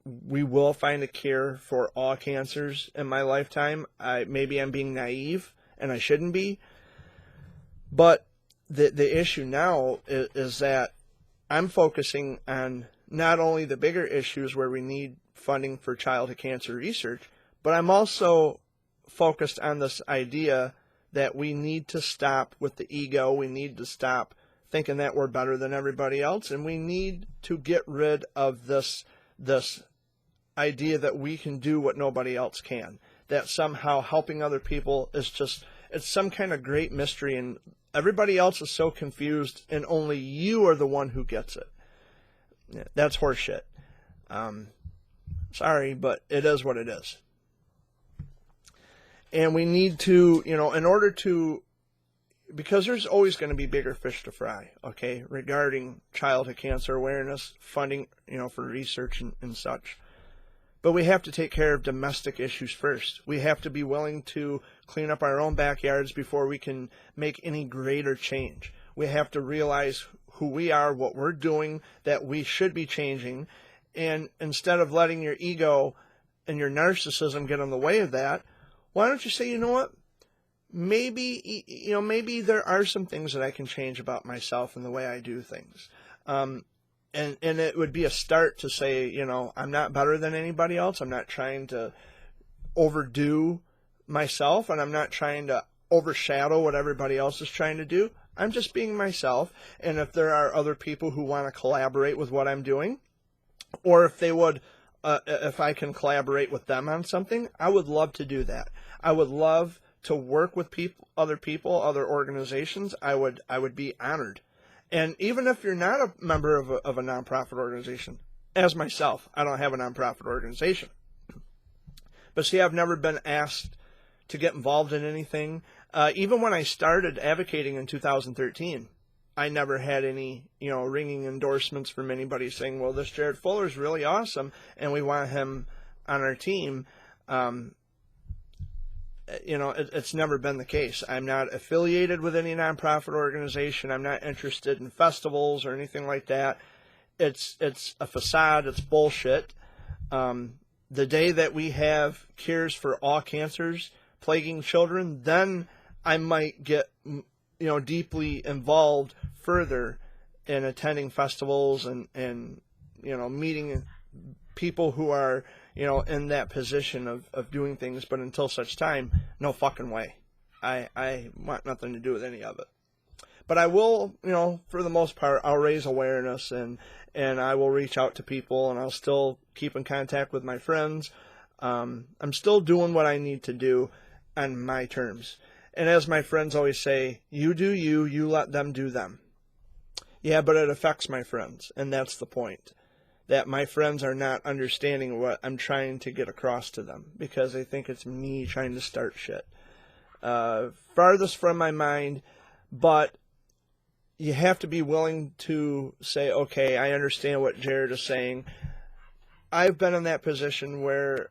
we will find a cure for all cancers in my lifetime. Maybe I'm being naive, and I shouldn't be. But the issue now is that I'm focusing on not only the bigger issues where we need funding for childhood cancer research, but I'm also focused on this idea that we need to stop with the ego. We need to stop thinking that we're better than everybody else, and we need to get rid of this idea that we can do what nobody else can, that somehow helping other people is it's some kind of great mystery, and everybody else is so confused, and only you are the one who gets it. That's horseshit. Sorry, but it is what it is. And we need to, in order to, because there's always going to be bigger fish to fry, okay, regarding childhood cancer awareness, funding, for research and such. But we have to take care of domestic issues first. We have to be willing to clean up our own backyards before we can make any greater change. We have to realize who we are, what we're doing, that we should be changing. And instead of letting your ego and your narcissism get in the way of that, why don't you say, you know what? Maybe there are some things that I can change about myself and the way I do things. And it would be a start to say, I'm not better than anybody else. I'm not trying to overdo myself, and I'm not trying to overshadow what everybody else is trying to do. I'm just being myself. And if there are other people who want to collaborate with what I'm doing, or if they would, if I can collaborate with them on something, I would love to do that. I would love to work with other organizations. I would be honored. And even if you're not a member of a nonprofit organization, as myself, I don't have a nonprofit organization. But see, I've never been asked to get involved in anything. Even when I started advocating in 2013, I never had any, ringing endorsements from anybody saying, well, this Jared Fuller is really awesome and we want him on our team. It's never been the case. I'm not affiliated with any nonprofit organization. I'm not interested in festivals or anything like that. It's a facade. It's bullshit. The day that we have cures for all cancers plaguing children, then I might get, deeply involved further in attending festivals and meeting people who are, in that position of doing things. But until such time, no fucking way. I want nothing to do with any of it. But I will, for the most part, I'll raise awareness and I will reach out to people, and I'll still keep in contact with my friends. I'm still doing what I need to do on my terms. And as my friends always say, you do you, you let them do them. Yeah, but it affects my friends, and that's the point. That my friends are not understanding what I'm trying to get across to them because they think it's me trying to start shit. Farthest from my mind, but you have to be willing to say, okay, I understand what Jared is saying. I've been in that position where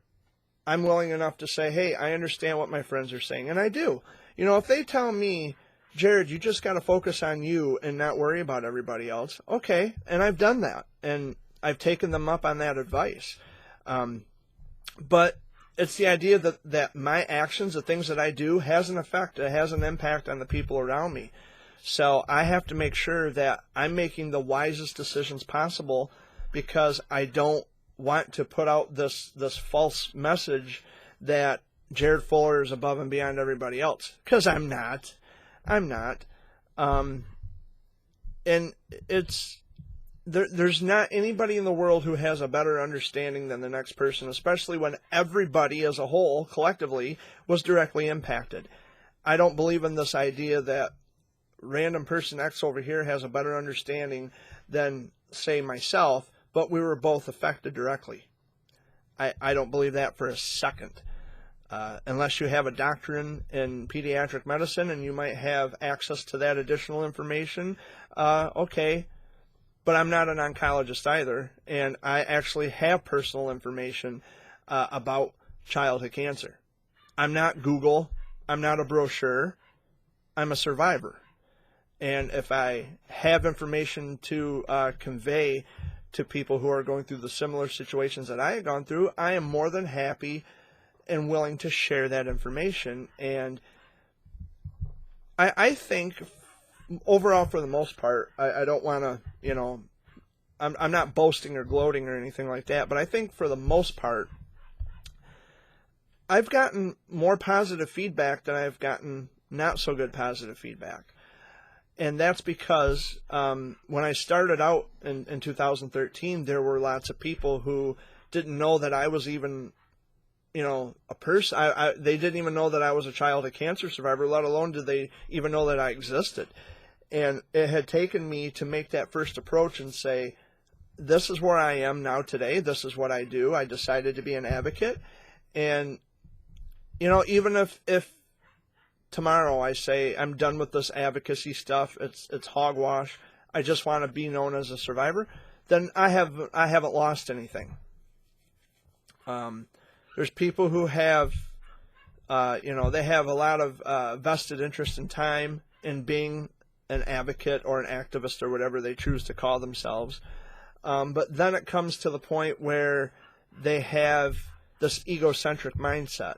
I'm willing enough to say, hey, I understand what my friends are saying, and I do. If they tell me, Jared, you just got to focus on you and not worry about everybody else, okay, and I've done that, and I've taken them up on that advice. But it's the idea that my actions, the things that I do, has an effect. It has an impact on the people around me. So I have to make sure that I'm making the wisest decisions possible because I don't want to put out this false message that Jared Fuller is above and beyond everybody else. Because I'm not. And there's not anybody in the world who has a better understanding than the next person, especially when everybody as a whole, collectively, was directly impacted. I don't believe in this idea that random person X over here has a better understanding than, say, myself, but we were both affected directly. I don't believe that for a second. Unless you have a doctorate in pediatric medicine and you might have access to that additional information, okay. But I'm not an oncologist either, and I actually have personal information about childhood cancer. I'm not Google. I'm not a brochure. I'm a survivor. And if I have information to convey to people who are going through the similar situations that I have gone through, I am more than happy and willing to share that information. And I think overall, for the most part, I don't want to, I'm not boasting or gloating or anything like that, but I think for the most part, I've gotten more positive feedback than I've gotten not so good positive feedback. And that's because when I started out in 2013, there were lots of people who didn't know that I was even, a person. They didn't even know that I was a childhood cancer survivor, let alone did they even know that I existed. And it had taken me to make that first approach and say, this is where I am now today. This is what I do. I decided to be an advocate. And, even if tomorrow I say I'm done with this advocacy stuff, it's hogwash, I just want to be known as a survivor, then I haven't lost anything. There's people who have, they have a lot of vested interest in time in being an advocate or an activist or whatever they choose to call themselves. But then it comes to the point where they have this egocentric mindset.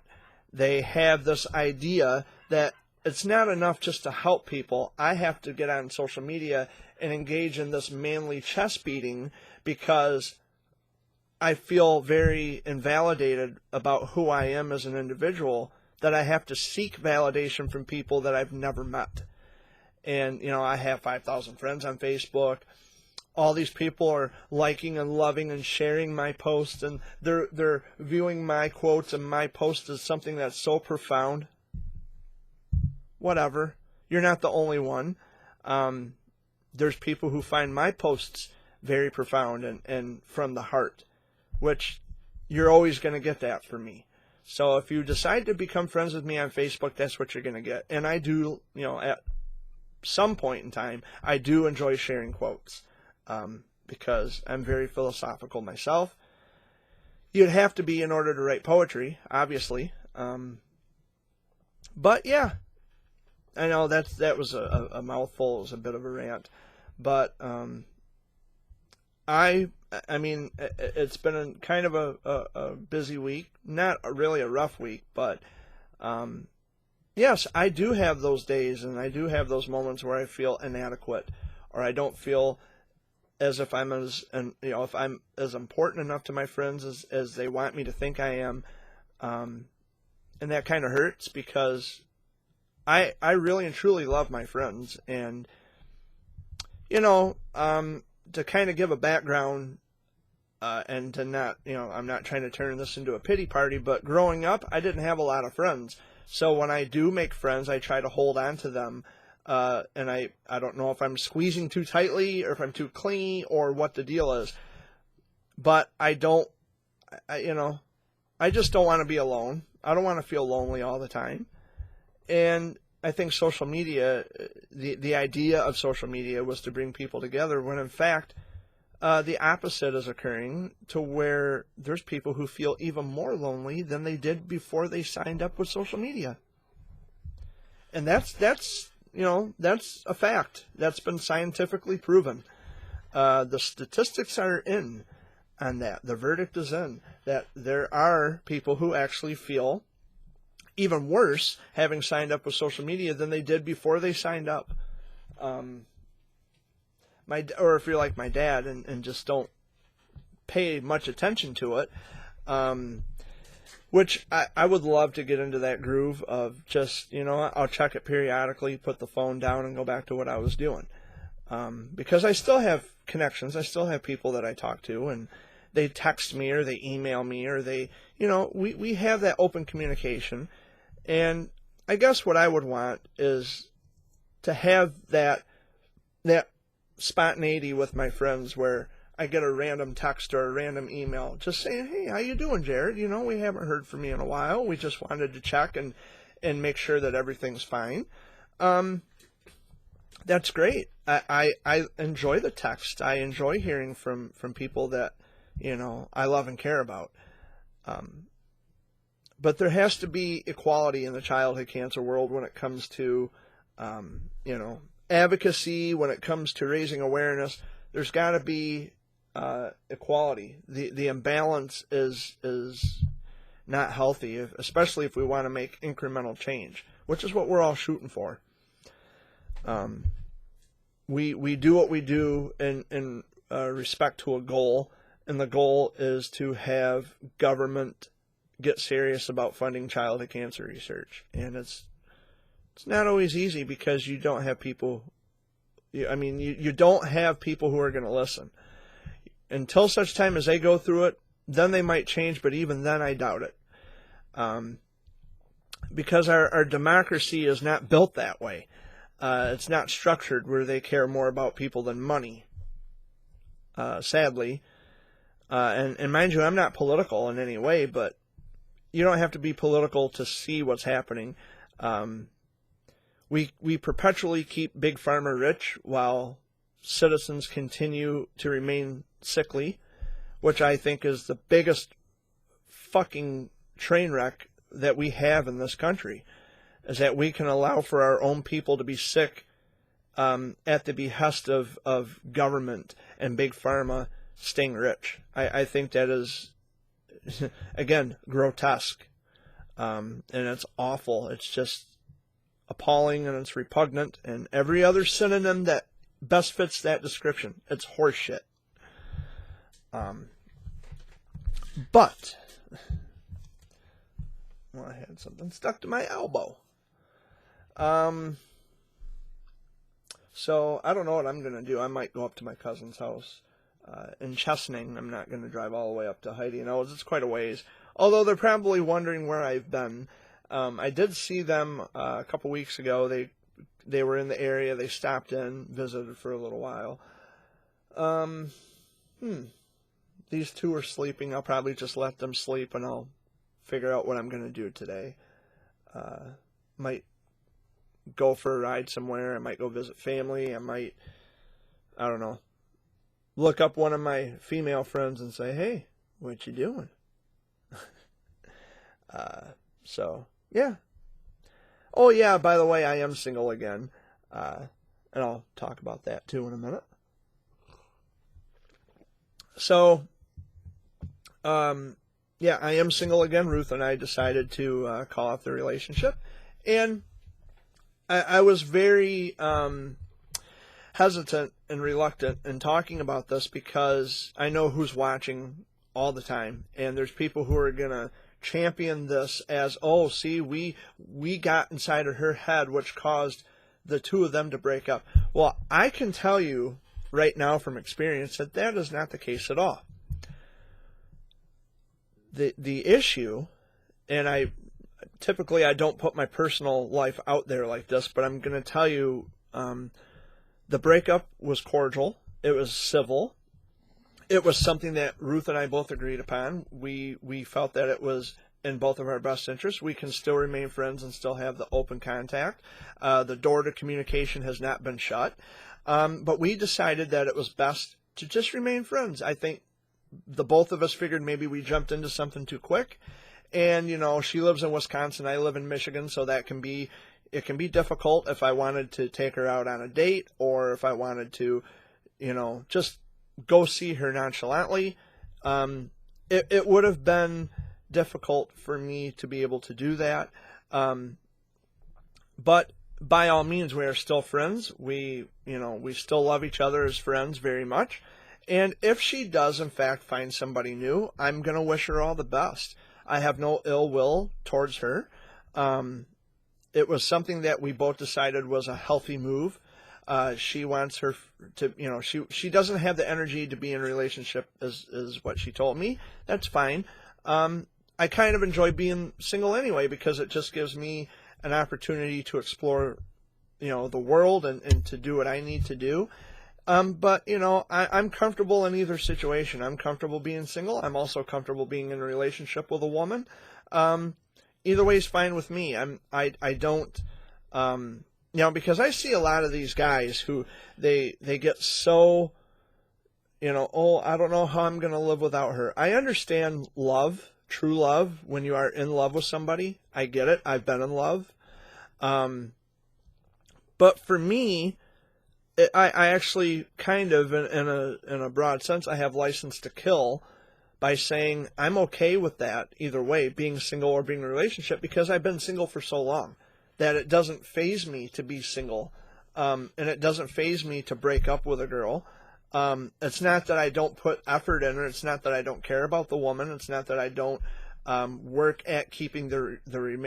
They have this idea that it's not enough just to help people. I have to get on social media and engage in this manly chest beating because I feel very invalidated about who I am as an individual, that I have to seek validation from people that I've never met. And, I have 5,000 friends on Facebook. All these people are liking and loving and sharing my posts, and they're viewing my quotes and my post as something that's so profound. Whatever. You're not the only one. There's people who find my posts very profound and from the heart, which you're always going to get that from me. So if you decide to become friends with me on Facebook, that's what you're going to get. And I do, at some point in time, I do enjoy sharing quotes. Because I'm very philosophical myself. You'd have to be in order to write poetry, obviously. But yeah, I know that was a mouthful. It was a bit of a rant. But I mean, it's been kind of a busy week. Not really a rough week, but yes, I do have those days, and I do have those moments where I feel inadequate, or I don't feel as if I'm if I'm as important enough to my friends as they want me to think I am. And that kind of hurts because I really and truly love my friends. And, to kind of give a background, and to not, I'm not trying to turn this into a pity party, but growing up, I didn't have a lot of friends. So when I do make friends, I try to hold on to them. And I don't know if I'm squeezing too tightly or if I'm too clingy or what the deal is, but I just don't want to be alone. I don't want to feel lonely all the time. And I think social media, the idea of social media was to bring people together, when in fact, the opposite is occurring, to where there's people who feel even more lonely than they did before they signed up with social media. And that's a fact. That's been scientifically proven. The statistics are in on that. The verdict is in that there are people who actually feel even worse having signed up with social media than they did before they signed up. Or if you're like my dad and just don't pay much attention to it, which I would love to get into that groove of just, I'll check it periodically, put the phone down, and go back to what I was doing. Because I still have connections. I still have people that I talk to, and they text me or they email me or they, we have that open communication. And I guess what I would want is to have that spontaneity with my friends where I get a random text or a random email just saying, "Hey, how you doing, Jared? We haven't heard from you in a while. We just wanted to check and make sure that everything's fine." That's great. I enjoy the text. I enjoy hearing from people that, I love and care about. But there has to be equality in the childhood cancer world when it comes to, advocacy, when it comes to raising awareness. There's got to be equality. The imbalance is not healthy, especially if we want to make incremental change, which is what we're all shooting for. We do what we do in respect to a goal, and the goal is to have government get serious about funding childhood cancer research. And it's not always easy because you don't have people. You don't have people who are going to listen. Until such time as they go through it, then they might change, but even then I doubt it. Because our democracy is not built that way. It's not structured where they care more about people than money. sadly. And mind you, I'm not political in any way, but you don't have to be political to see what's happening. We perpetually keep Big Pharma rich while citizens continue to remain sickly, which I think is the biggest fucking train wreck that we have in this country, is that we can allow for our own people to be sick at the behest of government and Big Pharma staying rich. I think that is, again, grotesque. And it's awful. It's just appalling, and it's repugnant, and every other synonym that best fits that description. It's horseshit. But well, I had something stuck to my elbow. So I don't know what I'm gonna do. I might go up to my cousin's house in Chesaning. I'm not gonna drive all the way up to Heidi Knowles. It's quite a ways. Although they're probably wondering where I've been. I did see them a couple weeks ago. They were in the area. They stopped in, visited for a little while. These two are sleeping. I'll probably just let them sleep, and I'll figure out what I'm going to do today. Might go for a ride somewhere. I might go visit family. I don't know, look up one of my female friends and say, hey, what you doing? So, yeah. Oh, yeah, by the way, I am single again. And I'll talk about that, too, in a minute. So, yeah, I am single again. Ruth and I decided to call off the relationship. And I was very hesitant and reluctant in talking about this because I know who's watching all the time. And there's people who are going to champion this as, oh, see, we got inside of her head, which caused the two of them to break up. Well, I can tell you right now from experience that that is not the case at all. The issue, and I don't put my personal life out there like this, but I'm going to tell you, the breakup was cordial. It was civil. It was something that Ruth and I both agreed upon. We felt that it was in both of our best interests. We can still remain friends and still have the open contact. The door to communication has not been shut. But we decided that it was best to just remain friends. I think the both of us figured maybe we jumped into something too quick. And, you know, she lives in Wisconsin, I live in Michigan, so it can be difficult if I wanted to take her out on a date, or if I wanted to, you know, just go see her nonchalantly. It would have been difficult for me to be able to do that. But by all means, we are still friends. We still love each other as friends very much. And if she does, in fact, find somebody new, I'm going to wish her all the best. I have no ill will towards her. It was something that we both decided was a healthy move. She wants her to, you know, she doesn't have the energy to be in a relationship, is what she told me. That's fine. I kind of enjoy being single anyway, because it just gives me an opportunity to explore, you know, the world and to do what I need to do. But, you know, I'm comfortable in either situation. I'm comfortable being single. I'm also comfortable being in a relationship with a woman. Either way is fine with me. I don't, you know, because I see a lot of these guys who they get so, you know, oh, I don't know how I'm going to live without her. I understand love, true love, when you are in love with somebody. I get it. I've been in love. But for me, I actually kind of, in a broad sense, I have license to kill by saying I'm okay with that either way, being single or being in a relationship, because I've been single for so long that it doesn't faze me to be single, and it doesn't faze me to break up with a girl. It's not that I don't put effort in her. It's not that I don't care about the woman. It's not that I don't work at keeping the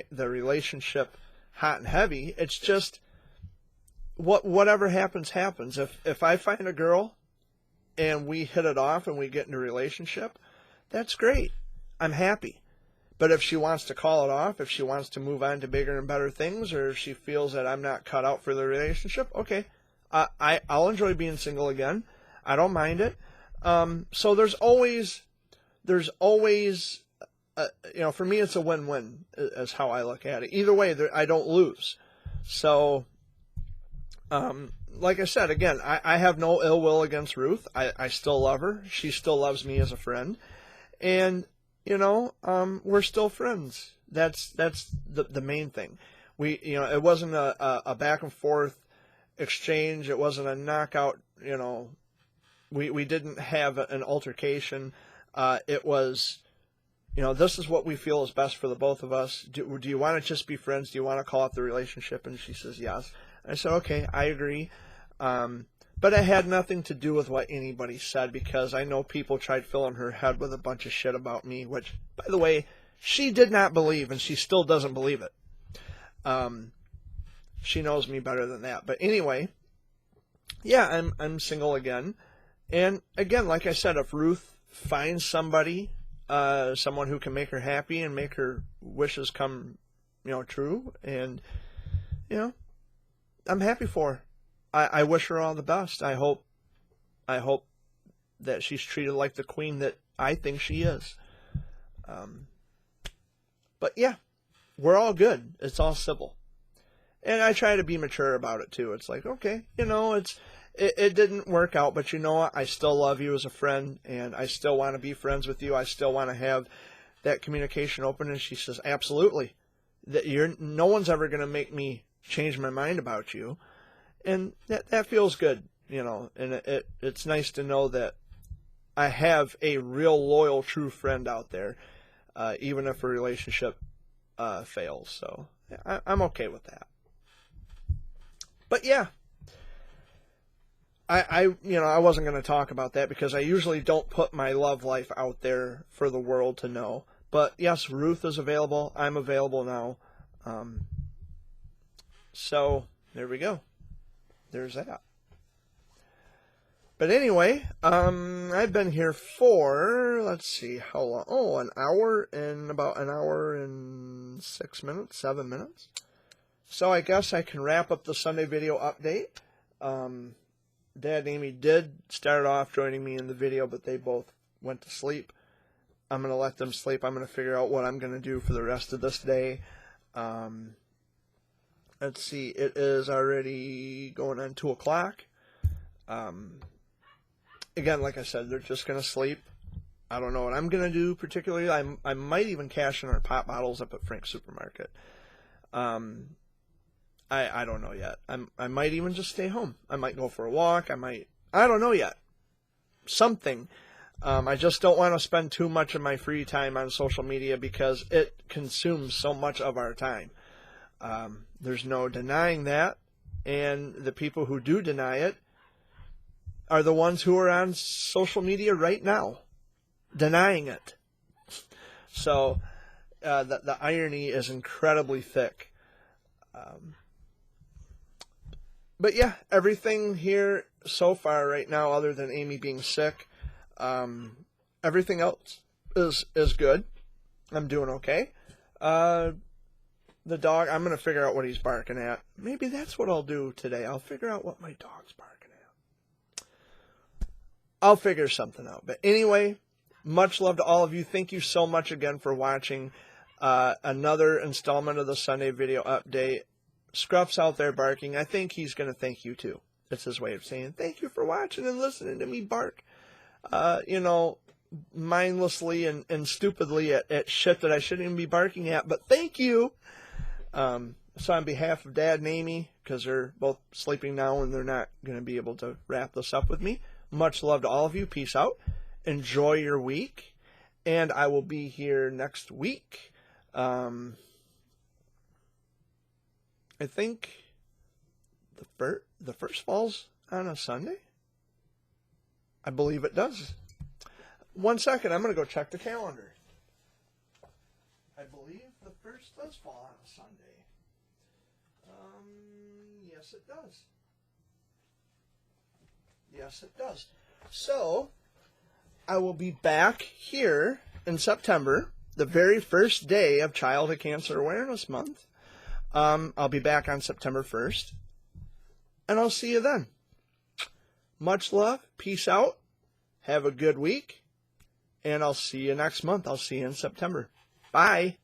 relationship hot and heavy. It's just whatever happens, happens. If I find a girl and we hit it off and we get into a relationship, that's great. I'm happy. But if she wants to call it off, if she wants to move on to bigger and better things, or if she feels that I'm not cut out for the relationship, okay, I'll enjoy being single again. I don't mind it. So there's always, for me, it's a win-win is how I look at it. Either way, I don't lose. So, like I said, again, I have no ill will against Ruth. I still love her. She still loves me as a friend. And, we're still friends. That's the main thing. It wasn't a back and forth exchange. It wasn't a knockout, we didn't have an altercation. It was, this is what we feel is best for the both of us. Do you want to just be friends? Do you want to call it the relationship? And she says, yes. I said, okay, I agree. But it had nothing to do with what anybody said, because I know people tried filling her head with a bunch of shit about me, which, by the way, she did not believe, and she still doesn't believe it. She knows me better than that. But anyway, yeah, I'm single again. And again, like I said, if Ruth finds somebody, someone who can make her happy and make her wishes come, true, and, I'm happy for her. I wish her all the best. I hope that she's treated like the queen that I think she is. But yeah, we're all good. It's all civil. And I try to be mature about it too. It's like, okay, it didn't work out, but you know what? I still love you as a friend, and I still want to be friends with you. I still want to have that communication open. And she says, absolutely. No one's ever going to make me change my mind about you. And that feels good, and it's nice to know that I have a real loyal, true friend out there, even if a relationship fails. So I'm okay with that. But yeah, I wasn't going to talk about that because I usually don't put my love life out there for the world to know. But yes, Ruth is available. I'm available now. So there we go. There's that. But anyway, I've been here for, let's see, how long? Oh, about an hour and 7 minutes. So I guess I can wrap up the Sunday video update. Dad and Amy did start off joining me in the video, but they both went to sleep. I'm going to let them sleep. I'm going to figure out what I'm going to do for the rest of this day. Let's see, it is already going on 2 o'clock. Again, like I said, they're just going to sleep. I don't know what I'm going to do particularly. I might even cash in our pop bottles up at Frank's Supermarket. I don't know yet. I might even just stay home. I might go for a walk. I don't know yet. Something. I just don't want to spend too much of my free time on social media because it consumes so much of our time. There's no denying that, and the people who do deny it are the ones who are on social media right now, denying it. So the irony is incredibly thick. But yeah, everything here so far right now, other than Amy being sick, everything else is good. I'm doing okay. The dog, I'm going to figure out what he's barking at. Maybe that's what I'll do today. I'll figure out what my dog's barking at. I'll figure something out. But anyway, much love to all of you. Thank you so much again for watching another installment of the Sunday video update. Scruff's out there barking. I think he's going to thank you too. It's his way of saying thank you for watching and listening to me bark. Mindlessly and stupidly at shit that I shouldn't even be barking at. But thank you. So on behalf of Dad and Amy, because they're both sleeping now and they're not going to be able to wrap this up with me, much love to all of you. Peace out. Enjoy your week. And I will be here next week. I think the first falls on a Sunday. I believe it does. 1 second, I'm going to go check the calendar. I believe the first does fall on a Sunday. Yes, it does. Yes, it does. So, I will be back here in September, the very first day of Childhood Cancer Awareness Month. I'll be back on September 1st. And I'll see you then. Much love. Peace out. Have a good week, and I'll see you next month. I'll see you in September. Bye.